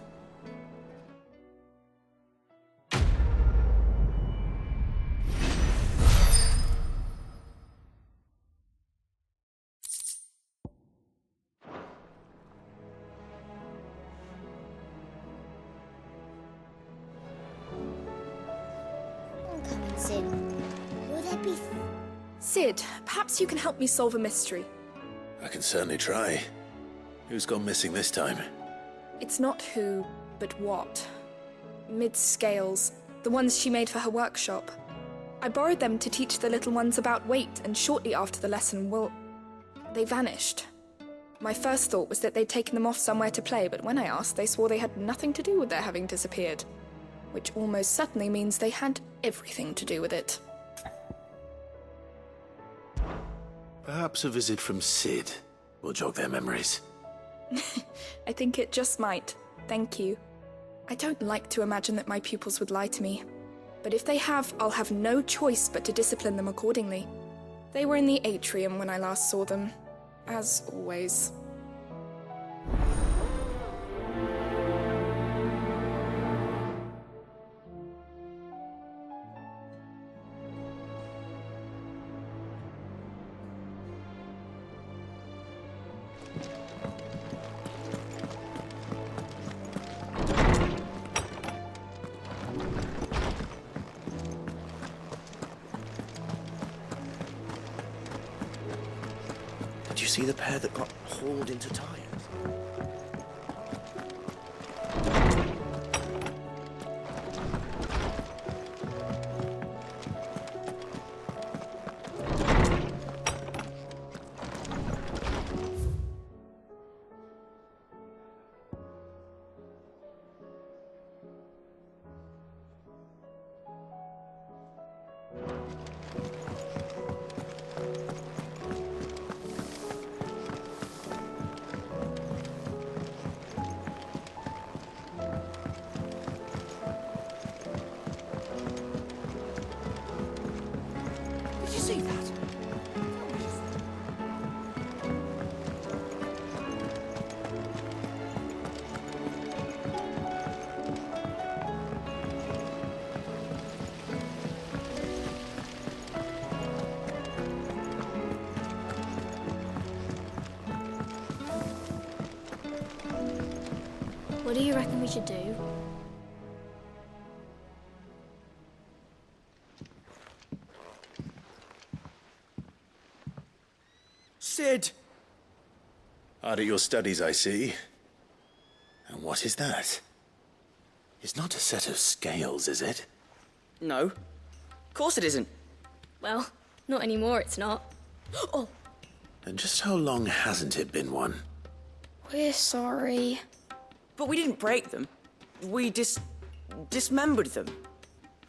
[SPEAKER 3] Sid, perhaps you can help me solve a mystery.
[SPEAKER 1] I can certainly try. Who's gone missing this time?
[SPEAKER 3] It's not who, but what. Mid's scales, the ones she made for her workshop. I borrowed them to teach the little ones about weight, and shortly after the lesson, they vanished. My first thought was that they'd taken them off somewhere to play, but when I asked, they swore they had nothing to do with their having disappeared. Which almost certainly means they had everything to do with it.
[SPEAKER 1] Perhaps a visit from Sid will jog their memories.
[SPEAKER 3] I think it just might. Thank you. I don't like to imagine that my pupils would lie to me. But if they have, I'll have no choice but to discipline them accordingly. They were in the atrium when I last saw them. As always.
[SPEAKER 12] Did you see the pair that got hauled into tires?
[SPEAKER 4] What do you reckon we should do?
[SPEAKER 1] Sid! Hard at your studies, I see. And what is that? It's not a set of scales, is it?
[SPEAKER 17] No. Of course it isn't.
[SPEAKER 4] Well, not anymore, it's not. Oh!
[SPEAKER 1] And just how long hasn't it been one?
[SPEAKER 4] We're sorry.
[SPEAKER 17] But we didn't break them. We dismembered them.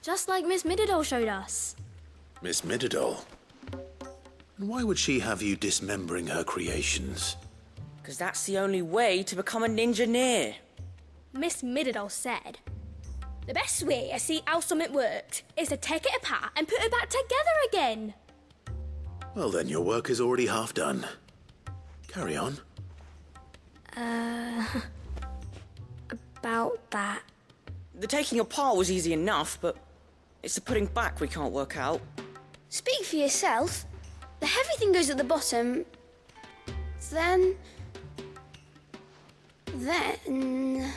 [SPEAKER 4] Just like Miss Mididol showed us.
[SPEAKER 1] Miss Mididol? And why would she have you dismembering her creations?
[SPEAKER 17] Because that's the only way to become a ninja-neer.
[SPEAKER 18] Miss Mididol said, the best way to see how something worked is to take it apart and put it back together again.
[SPEAKER 1] Well then, your work is already half done. Carry on.
[SPEAKER 4] About that.
[SPEAKER 17] The taking apart was easy enough, but it's the putting back we can't work out.
[SPEAKER 4] Speak for yourself. The heavy thing goes at the bottom. Then... Then...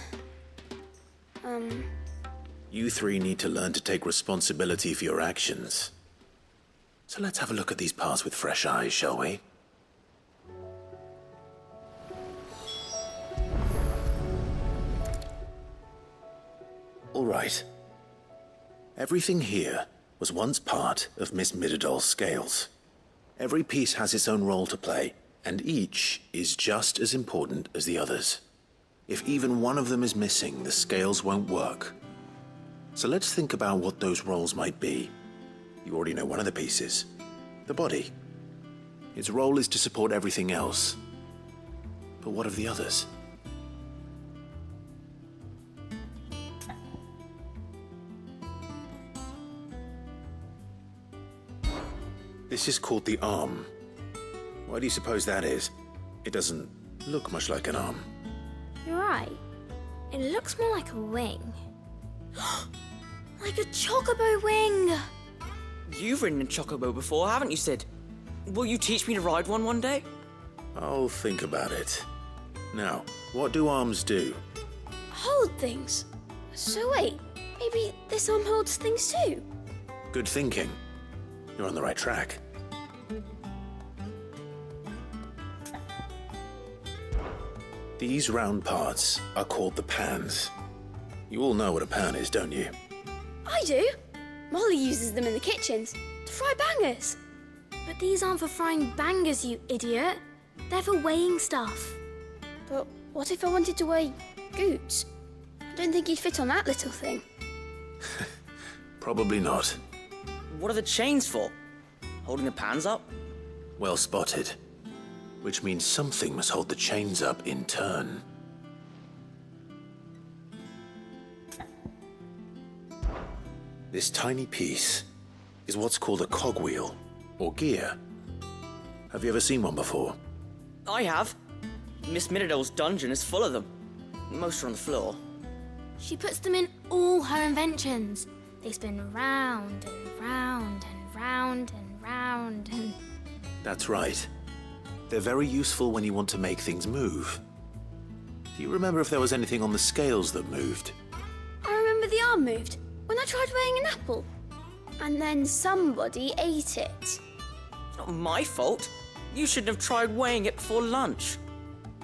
[SPEAKER 1] You three need to learn to take responsibility for your actions. So let's have a look at these parts with fresh eyes, shall we? All right. Everything here was once part of Miss Middledol's scales. Every piece has its own role to play, and each is just as important as the others. If even one of them is missing, the scales won't work. So let's think about what those roles might be. You already know one of the pieces, the body. Its role is to support everything else. But what of the others? This is called the arm. Why do you suppose that is? It doesn't look much like an arm.
[SPEAKER 18] You're right. It looks more like a wing. Like a chocobo wing!
[SPEAKER 17] You've ridden a chocobo before, haven't you, Sid? Will you teach me to ride one day?
[SPEAKER 1] I'll think about it. Now, what do arms do?
[SPEAKER 18] Hold things. So wait, maybe this arm holds things too?
[SPEAKER 1] Good thinking. You're on the right track. These round parts are called the pans. You all know what a pan is, don't you?
[SPEAKER 18] I do. Molly uses them in the kitchens to fry bangers. But these aren't for frying bangers, you idiot. They're for weighing stuff. But what if I wanted to weigh goods? I don't think he'd fit on that little thing.
[SPEAKER 1] Probably not.
[SPEAKER 17] What are the chains for? Holding the pans up?
[SPEAKER 1] Well spotted. Which means something must hold the chains up in turn. This tiny piece is what's called a cogwheel, or gear. Have you ever seen one before?
[SPEAKER 17] I have. Miss Middledol's dungeon is full of them. Most are on the floor.
[SPEAKER 18] She puts them in all her inventions. They spin round and round and round and round and...
[SPEAKER 1] That's right. They're very useful when you want to make things move. Do you remember if there was anything on the scales that moved?
[SPEAKER 18] I remember the arm moved when I tried weighing an apple. And then somebody ate it.
[SPEAKER 17] It's not my fault. You shouldn't have tried weighing it before lunch.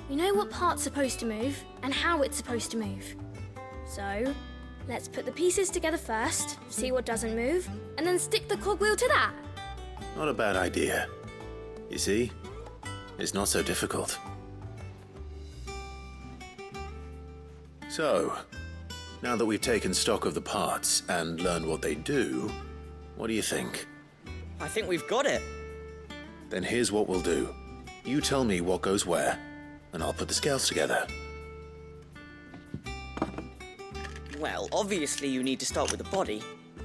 [SPEAKER 18] We know what part's supposed to move and how it's supposed to move. So, let's put the pieces together first, see what doesn't move, and then stick the cogwheel to that.
[SPEAKER 1] Not a bad idea. You see? It's not so difficult. So, now that we've taken stock of the parts and learned what they do, what do you think?
[SPEAKER 17] I think we've got it.
[SPEAKER 1] Then here's what we'll do. You tell me what goes where, and I'll put the scales together.
[SPEAKER 17] Well, obviously you need to start with the body.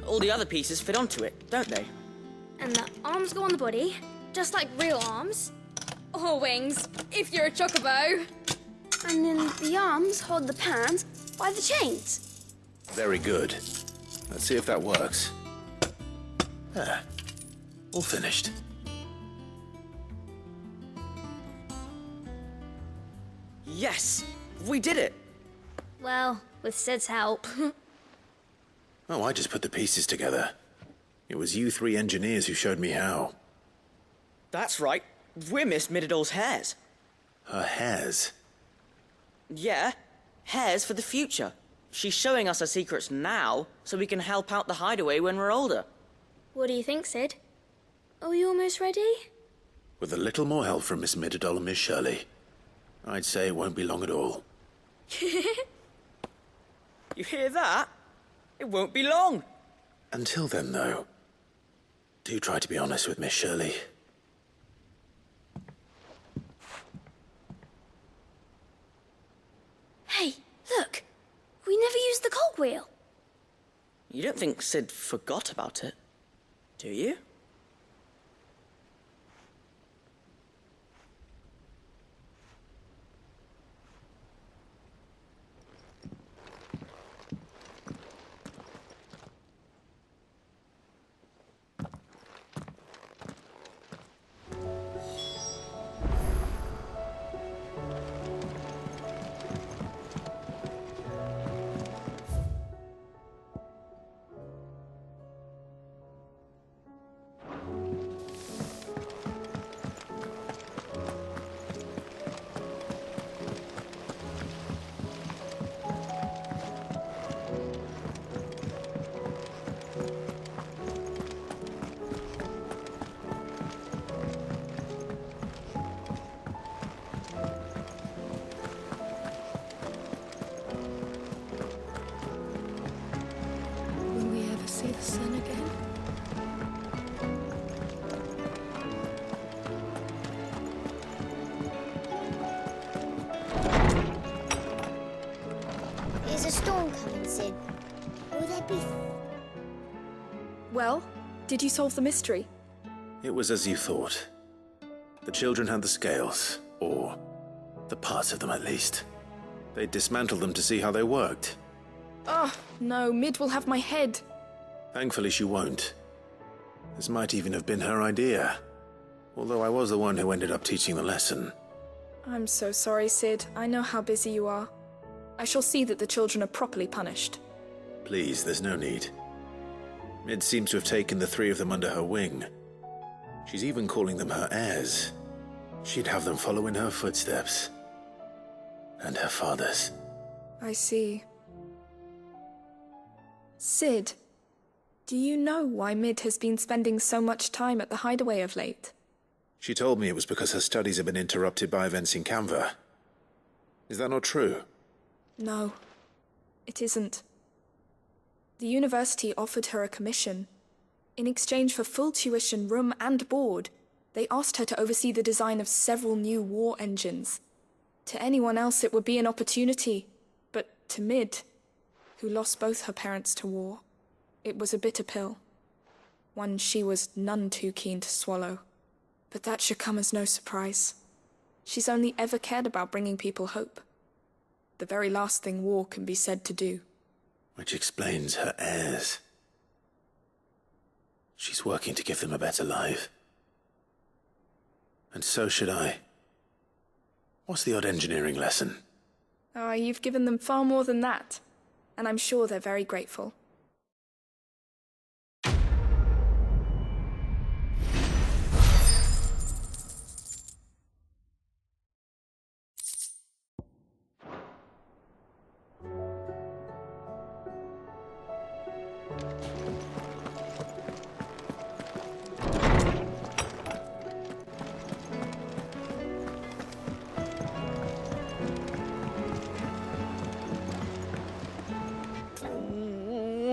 [SPEAKER 17] All the other pieces fit onto it, don't they?
[SPEAKER 18] And the arms go on the body, just like real arms. Or wings, if you're a chocobo. And then the arms hold the pans by the chains.
[SPEAKER 1] Very good. Let's see if that works. There. All finished.
[SPEAKER 17] Yes! We did it!
[SPEAKER 18] Well, with Sid's help.
[SPEAKER 1] Oh, I just put the pieces together. It was you three engineers who showed me how.
[SPEAKER 17] That's right. We're Miss Middledol's hares.
[SPEAKER 1] Her hairs?
[SPEAKER 17] Yeah, hares for the future. She's showing us her secrets now, so we can help out the hideaway when we're older.
[SPEAKER 18] What do you think, Sid? Are we almost ready?
[SPEAKER 1] With a little more help from Miss Middledol and Miss Shirley, I'd say it won't be long at all.
[SPEAKER 17] You hear that? It won't be long.
[SPEAKER 1] Until then, though, do try to be honest with Miss Shirley.
[SPEAKER 18] Hey, look! We never used the cogwheel.
[SPEAKER 17] You don't think Sid forgot about it, do you?
[SPEAKER 4] Is a storm coming, Sid? Will there be...
[SPEAKER 3] Well, did you solve the mystery?
[SPEAKER 1] It was as you thought. The children had the scales, or the parts of them at least. They dismantled them to see how they worked.
[SPEAKER 3] Oh, no, Mid will have my head.
[SPEAKER 1] Thankfully she won't. This might even have been her idea. Although I was the one who ended up teaching the lesson.
[SPEAKER 3] I'm so sorry, Sid. I know how busy you are. I shall see that the children are properly punished.
[SPEAKER 1] Please, there's no need. Mid seems to have taken the three of them under her wing. She's even calling them her heirs. She'd have them follow in her footsteps. And her father's.
[SPEAKER 3] I see. Sid, do you know why Mid has been spending so much time at the hideaway of late?
[SPEAKER 1] She told me it was because her studies have been interrupted by events in Canva. Is that not true?
[SPEAKER 3] No, it isn't. The university offered her a commission. In exchange for full tuition, room and board, they asked her to oversee the design of several new war engines. To anyone else it would be an opportunity, but to Mid, who lost both her parents to war, it was a bitter pill. One she was none too keen to swallow. But that should come as no surprise. She's only ever cared about bringing people hope. The very last thing war can be said to do.
[SPEAKER 1] Which explains her heirs. She's working to give them a better life. And so should I. What's the odd engineering lesson?
[SPEAKER 3] Ah, you've given them far more than that. And I'm sure they're very grateful.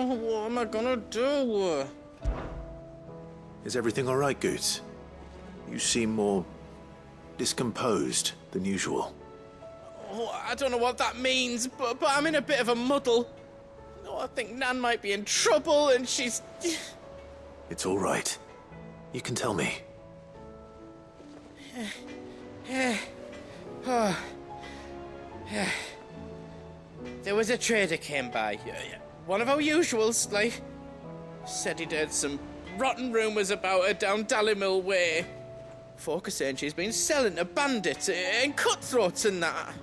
[SPEAKER 12] What am I gonna do?
[SPEAKER 1] Is everything all right, Goots? You seem more discomposed than usual.
[SPEAKER 12] Oh, I don't know what that means, but I'm in a bit of a muddle. Oh, I think Nan might be in trouble and she's...
[SPEAKER 1] It's all right. You can tell me.
[SPEAKER 12] There was a trader came by. One of our usuals, like... Said he'd heard some rotten rumours about her down Dallimil Way. Folk are saying she's been selling to bandits and cutthroats and that.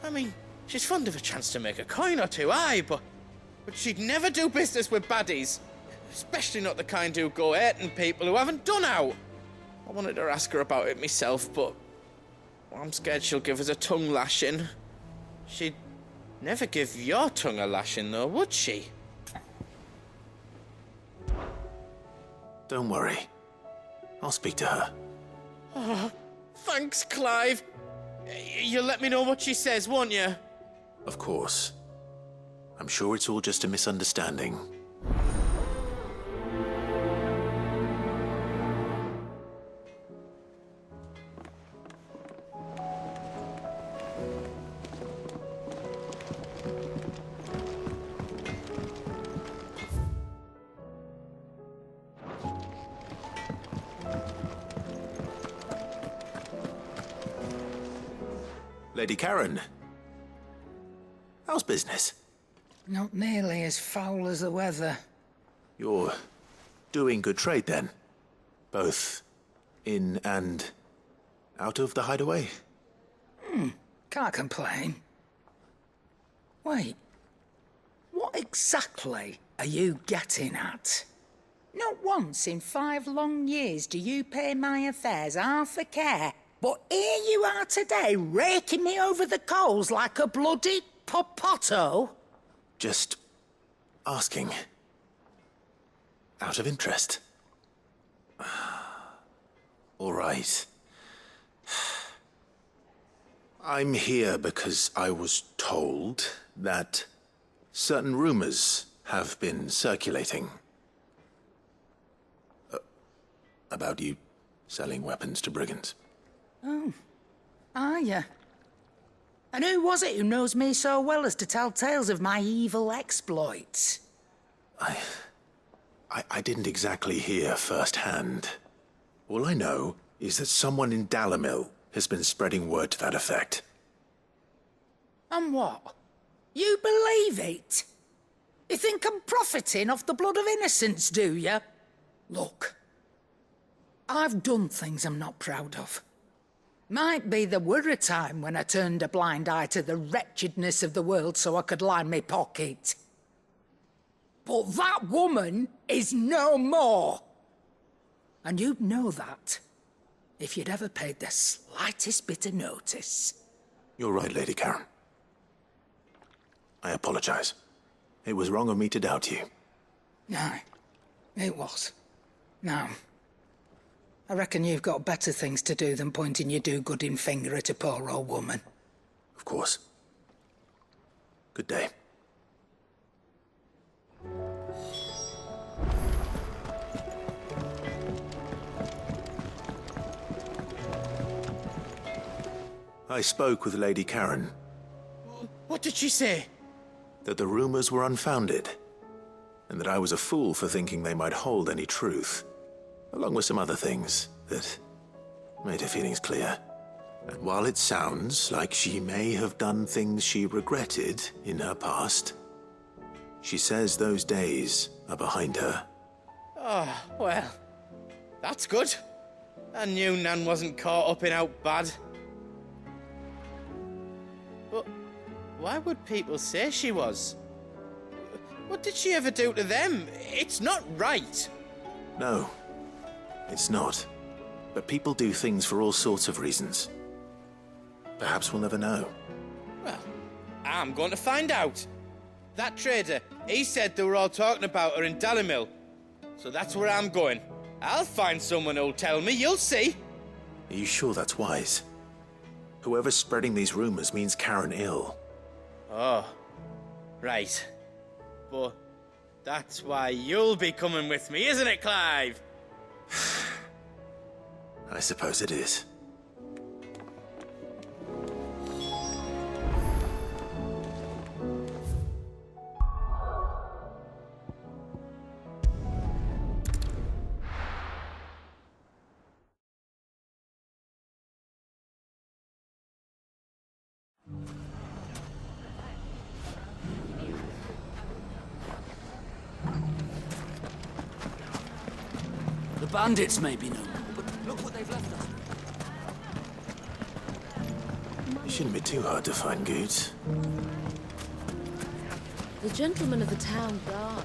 [SPEAKER 12] I mean, she's fond of a chance to make a coin or two, aye, but she'd never do business with baddies. Especially not the kind who go hurting people who haven't done out. I wanted to ask her about it myself, but I'm scared she'll give us a tongue lashing. She'd never give your tongue a lashing, though, would she?
[SPEAKER 1] Don't worry. I'll speak to her.
[SPEAKER 12] Oh, thanks, Clive. You'll let me know what she says, won't you?
[SPEAKER 1] Of course. I'm sure it's all just a misunderstanding. Lady Karen, how's business?
[SPEAKER 2] Not nearly as foul as the weather.
[SPEAKER 1] You're doing good trade then? Both in and out of the hideaway?
[SPEAKER 2] Can't complain. Wait, what exactly are you getting at? Not once in 5 long years do you pay my affairs half a care. But here you are today, raking me over the coals like a bloody popoto.
[SPEAKER 1] Just asking. Out of interest. All right. I'm here because I was told that certain rumors have been circulating. About you selling weapons to brigands.
[SPEAKER 2] Oh, are you? And who was it who knows me so well as to tell tales of my evil exploits?
[SPEAKER 1] I didn't exactly hear firsthand. All I know is that someone in Dalimil has been spreading word to that effect.
[SPEAKER 2] And what? You believe it? You think I'm profiting off the blood of innocents, do you? Look, I've done things I'm not proud of. Might be there were a time when I turned a blind eye to the wretchedness of the world so I could line my pocket. But that woman is no more. And you'd know that if you'd ever paid the slightest bit of notice.
[SPEAKER 1] You're right, Lady Karen. I apologize. It was wrong of me to doubt you.
[SPEAKER 2] Aye, it was. Now, I reckon you've got better things to do than pointing your do-gooding finger at a poor old woman.
[SPEAKER 1] Of course. Good day. I spoke with Lady Karen.
[SPEAKER 12] What did she say?
[SPEAKER 1] That the rumors were unfounded, and that I was a fool for thinking they might hold any truth, along with some other things that made her feelings clear. And while it sounds like she may have done things she regretted in her past, she says those days are behind her.
[SPEAKER 12] Oh, well, that's good. I knew Nan wasn't caught up in out bad. But why would people say she was? What did she ever do to them? It's not right.
[SPEAKER 1] No, it's not. But people do things for all sorts of reasons. Perhaps we'll never know.
[SPEAKER 12] Well, I'm going to find out. That trader, he said they were all talking about her in Dalimil. So that's where I'm going. I'll find someone who'll tell me, you'll see.
[SPEAKER 1] Are you sure that's wise? Whoever's spreading these rumors means Karen ill.
[SPEAKER 12] Oh, right. But that's why you'll be coming with me, isn't it, Clive?
[SPEAKER 1] I suppose it is.
[SPEAKER 6] The bandits may be no more, but look what they've left us.
[SPEAKER 1] It shouldn't be too hard to find goods.
[SPEAKER 13] The gentleman of the town guard.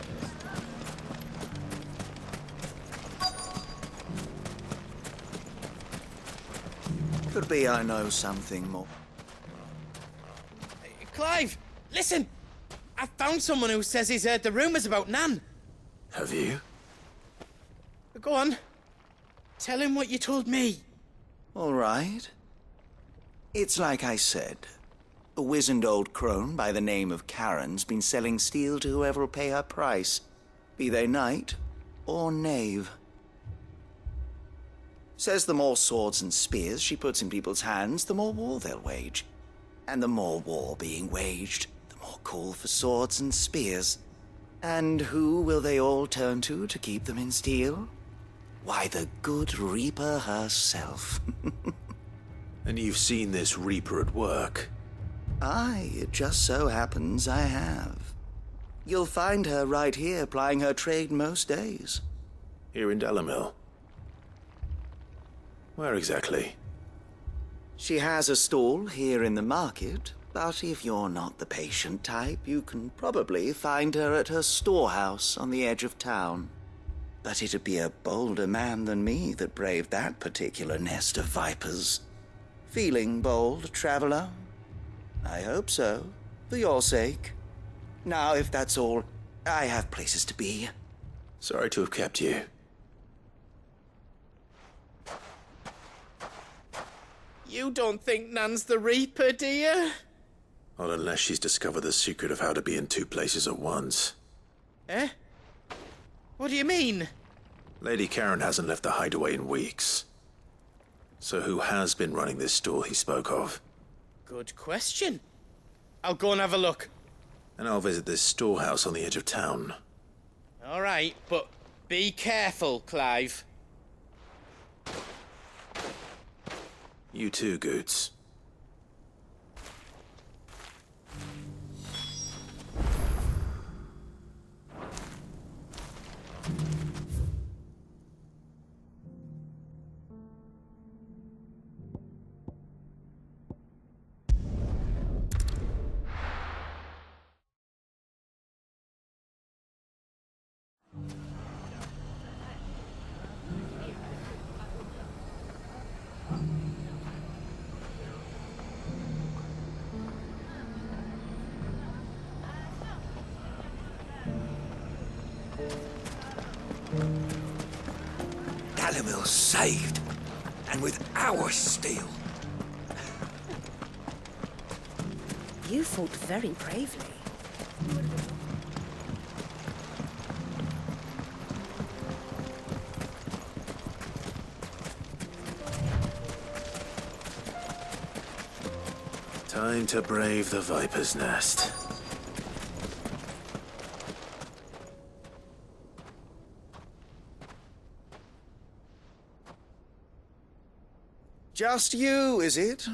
[SPEAKER 15] Could be I know something more.
[SPEAKER 12] Clive, listen! I found someone who says he's heard the rumours about Nan.
[SPEAKER 1] Have you?
[SPEAKER 12] Go on. Tell him what you told me.
[SPEAKER 15] All right. It's like I said. A wizened old crone by the name of Karen's been selling steel to whoever will pay her price, be they knight or knave. Says the more swords and spears she puts in people's hands, the more war they'll wage. And the more war being waged, the more call for swords and spears. And who will they all turn to keep them in steel? Why, the good Reaper herself.
[SPEAKER 1] And you've seen this Reaper at work?
[SPEAKER 15] Aye, it just so happens I have. You'll find her right here plying her trade most days.
[SPEAKER 1] Here in Dalimil? Where exactly?
[SPEAKER 15] She has a stall here in the market, but if you're not the patient type, you can probably find her at her storehouse on the edge of town. But it'd be a bolder man than me that braved that particular nest of vipers. Feeling bold, traveler? I hope so, for your sake. Now, if that's all, I have places to be.
[SPEAKER 1] Sorry to have kept you.
[SPEAKER 12] You don't think Nan's the Reaper, do you?
[SPEAKER 1] Not unless she's discovered the secret of how to be in two places at once.
[SPEAKER 12] Eh? What do you mean?
[SPEAKER 1] Lady Karen hasn't left the hideaway in weeks. So who has been running this store he spoke of?
[SPEAKER 12] Good question. I'll go and have a look.
[SPEAKER 1] And I'll visit this storehouse on the edge of town.
[SPEAKER 12] All right, but be careful, Clive.
[SPEAKER 1] You too, Goots.
[SPEAKER 19] Dalimil's saved, and with our steel.
[SPEAKER 13] You fought very bravely.
[SPEAKER 1] Time to brave the Viper's Nest.
[SPEAKER 15] Just you, is it?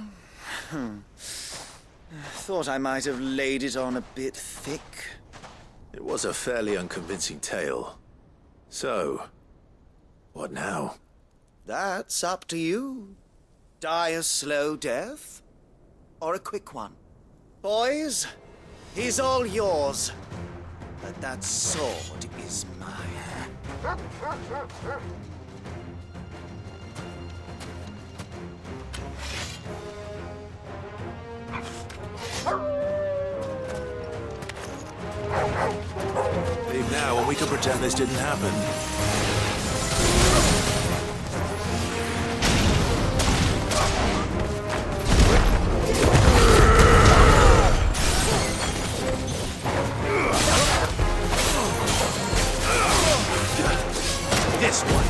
[SPEAKER 15] Thought I might have laid it on a bit thick.
[SPEAKER 1] It was a fairly unconvincing tale. So, what now?
[SPEAKER 15] That's up to you. Die a slow death, or a quick one. Boys, he's all yours. But that sword is mine.
[SPEAKER 1] Leave now, and we can pretend this didn't happen. This one.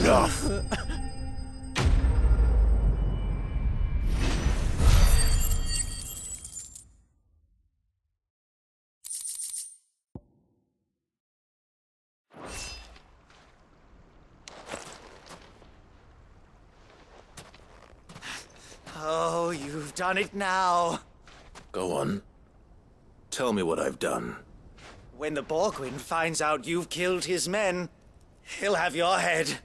[SPEAKER 19] Enough!
[SPEAKER 15] Oh, you've done it now.
[SPEAKER 1] Go on. Tell me what I've done.
[SPEAKER 15] When the Borgwyn finds out you've killed his men, he'll have your head.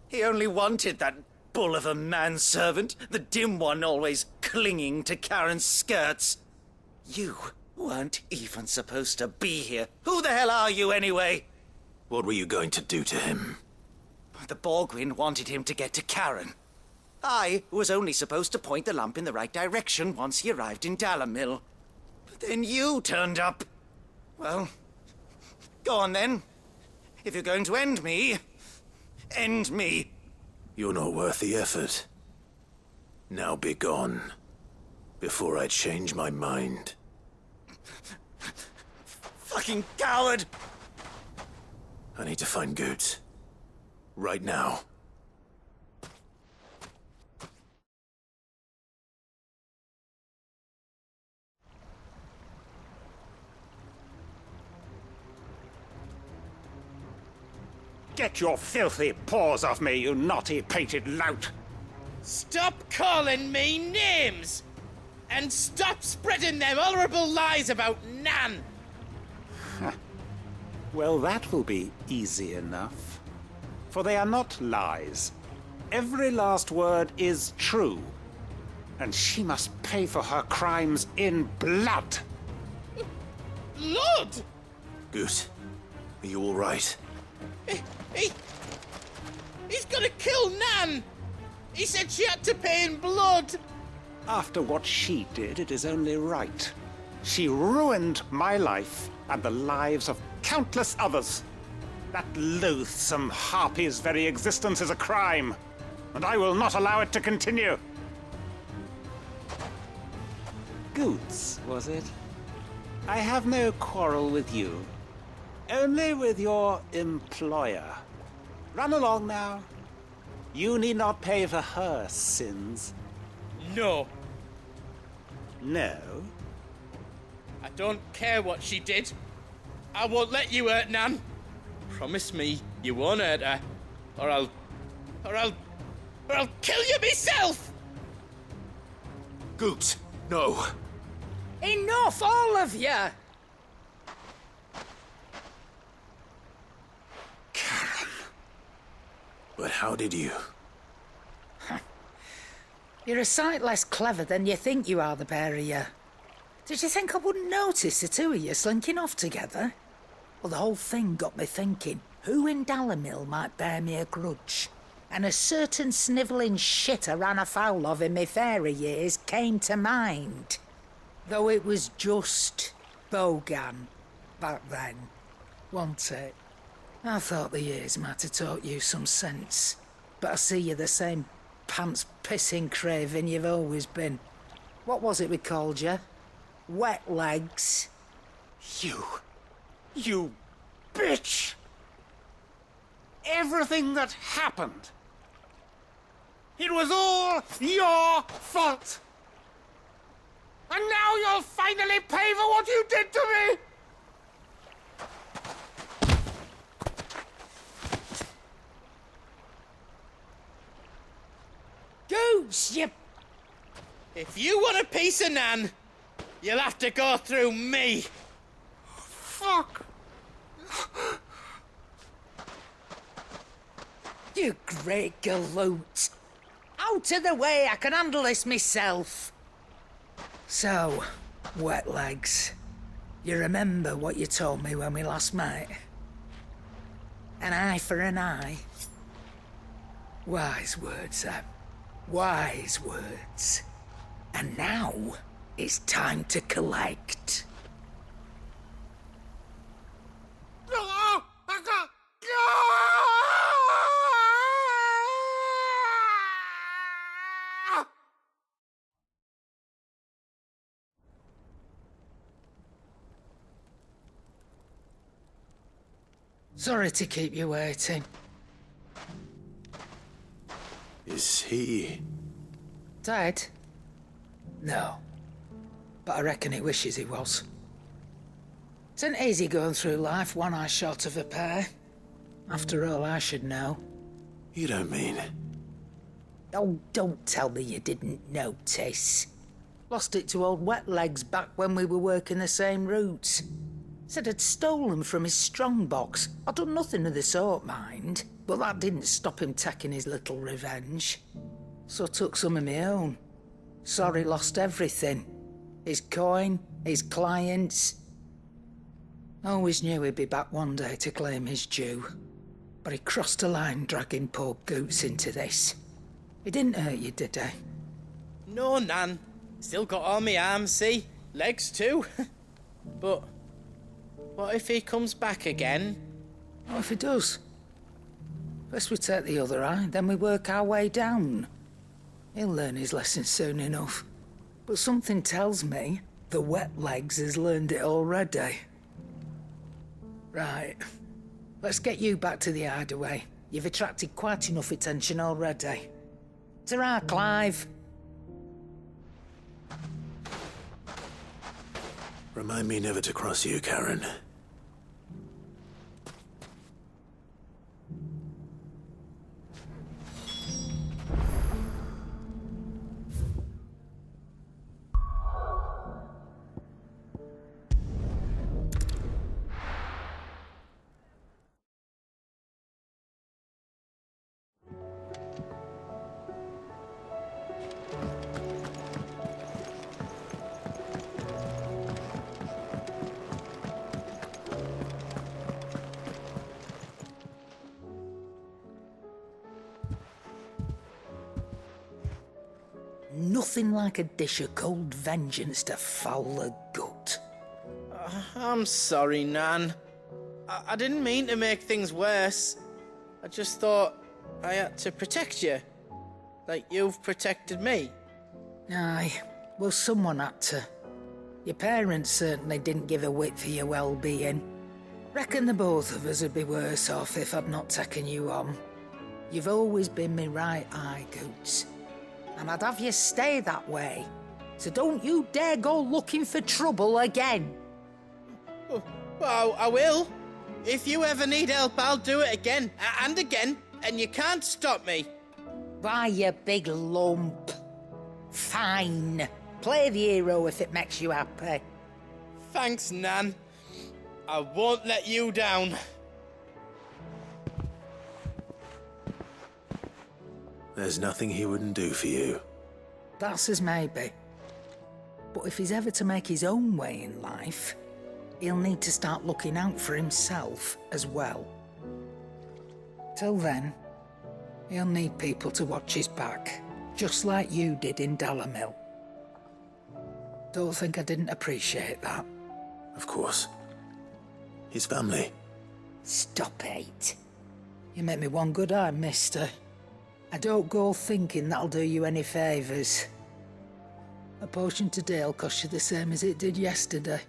[SPEAKER 15] He only wanted that bull of a manservant, the dim one always clinging to Karen's skirts. You weren't even supposed to be here. Who the hell are you, anyway?
[SPEAKER 1] What were you going to do to him?
[SPEAKER 15] The Borgwyn wanted him to get to Karen. I was only supposed to point the lump in the right direction once he arrived in Dalamil. But then you turned up. Well, go on then. If you're going to end me, end me.
[SPEAKER 1] You're not worth the effort. Now be gone, before I change my mind.
[SPEAKER 15] Fucking coward!
[SPEAKER 1] I need to find Goots. Right now.
[SPEAKER 20] Get your filthy paws off me, you naughty painted lout!
[SPEAKER 12] Stop calling me names! And stop spreading them horrible lies about Nan!
[SPEAKER 20] Well, that will be easy enough. For they are not lies. Every last word is true. And she must pay for her crimes in blood.
[SPEAKER 12] Blood?
[SPEAKER 1] Goot, are you all right?
[SPEAKER 12] He's gonna kill Nan! He said she had to pay in blood!
[SPEAKER 20] After what she did, it is only right. She ruined my life and the lives of countless others. That loathsome harpy's very existence is a crime, and I will not allow it to continue. Goots, was it? I have no quarrel with you. Only with your employer. Run along now. You need not pay for her sins.
[SPEAKER 12] No.
[SPEAKER 20] No?
[SPEAKER 12] I don't care what she did. I won't let you hurt Nan. Promise me you won't hurt her, or I'll kill you myself!
[SPEAKER 1] Goots, no.
[SPEAKER 2] Enough, all of you!
[SPEAKER 1] But how did you?
[SPEAKER 2] You're a sight less clever than you think you are, the pair of you. Did you think I wouldn't notice the two of you slinking off together? Well, the whole thing got me thinking, who in Dalamil might bear me a grudge? And a certain snivelling shit I ran afoul of in my fairy years came to mind. Though it was just Bogan back then, wasn't it? I thought the years might have taught you some sense, but I see you're the same pants-pissing craven you've always been. What was it we called you? Wet legs?
[SPEAKER 20] You bitch! Everything that happened, it was all your fault! And now you'll finally pay for what you did to me!
[SPEAKER 2] Goots, you...
[SPEAKER 12] If you want a piece of Nan, you'll have to go through me.
[SPEAKER 20] Fuck!
[SPEAKER 2] You great galoot. Out of the way, I can handle this myself. So, wet legs, you remember what you told me when we last met? An eye for an eye. Wise words, Sam. Wise words. And now, it's time to collect. Sorry to keep you waiting.
[SPEAKER 1] Is he...
[SPEAKER 2] dead? No. But I reckon he wishes he was. It isn't easy going through life one eye short of a pair. After all, I should know.
[SPEAKER 1] You don't mean...
[SPEAKER 2] Oh, don't tell me you didn't notice. Lost it to old Wet Legs back when we were working the same routes. Said I'd stolen from his strongbox. I'd done nothing of the sort, mind. But that didn't stop him taking his little revenge. So I took some of my own. Sorry, lost everything. His coin, his clients. Always knew he'd be back one day to claim his due. But he crossed a line dragging poor Goots into this. He didn't hurt you, did he?
[SPEAKER 12] No, Nan. Still got all my arms, see? Legs too. But what if he comes back again?
[SPEAKER 2] What if he does? First we take the other eye, then we work our way down. He'll learn his lesson soon enough. But something tells me the wet legs has learned it already. Right. Let's get you back to the hideaway. You've attracted quite enough attention already. Ta-ra, Clive.
[SPEAKER 1] Remind me never to cross you, Karen.
[SPEAKER 2] Nothing like a dish of cold vengeance to foul the gut.
[SPEAKER 12] I'm sorry, Nan. I didn't mean to make things worse. I just thought I had to protect you. Like you've protected me.
[SPEAKER 2] Aye, well, someone had to. Your parents certainly didn't give a whit for your well-being. Reckon the both of us would be worse off if I'd not taken you on. You've always been me right eye, Goots. And I'd have you stay that way. So don't you dare go looking for trouble again.
[SPEAKER 12] Well, I will. If you ever need help, I'll do it again and again, and you can't stop me.
[SPEAKER 2] Why, you big lump. Fine. Play the hero if it makes you happy.
[SPEAKER 12] Thanks, Nan. I won't let you down.
[SPEAKER 1] There's nothing he wouldn't do for you.
[SPEAKER 2] That's as maybe. But if he's ever to make his own way in life, he'll need to start looking out for himself as well. Till then, he'll need people to watch his back, just like you did in Dalimil. Don't think I didn't appreciate that.
[SPEAKER 1] Of course. His family.
[SPEAKER 2] Stop it. You make me one good eye, mister. I don't go thinking that'll do you any favours. A potion today will cost you the same as it did yesterday.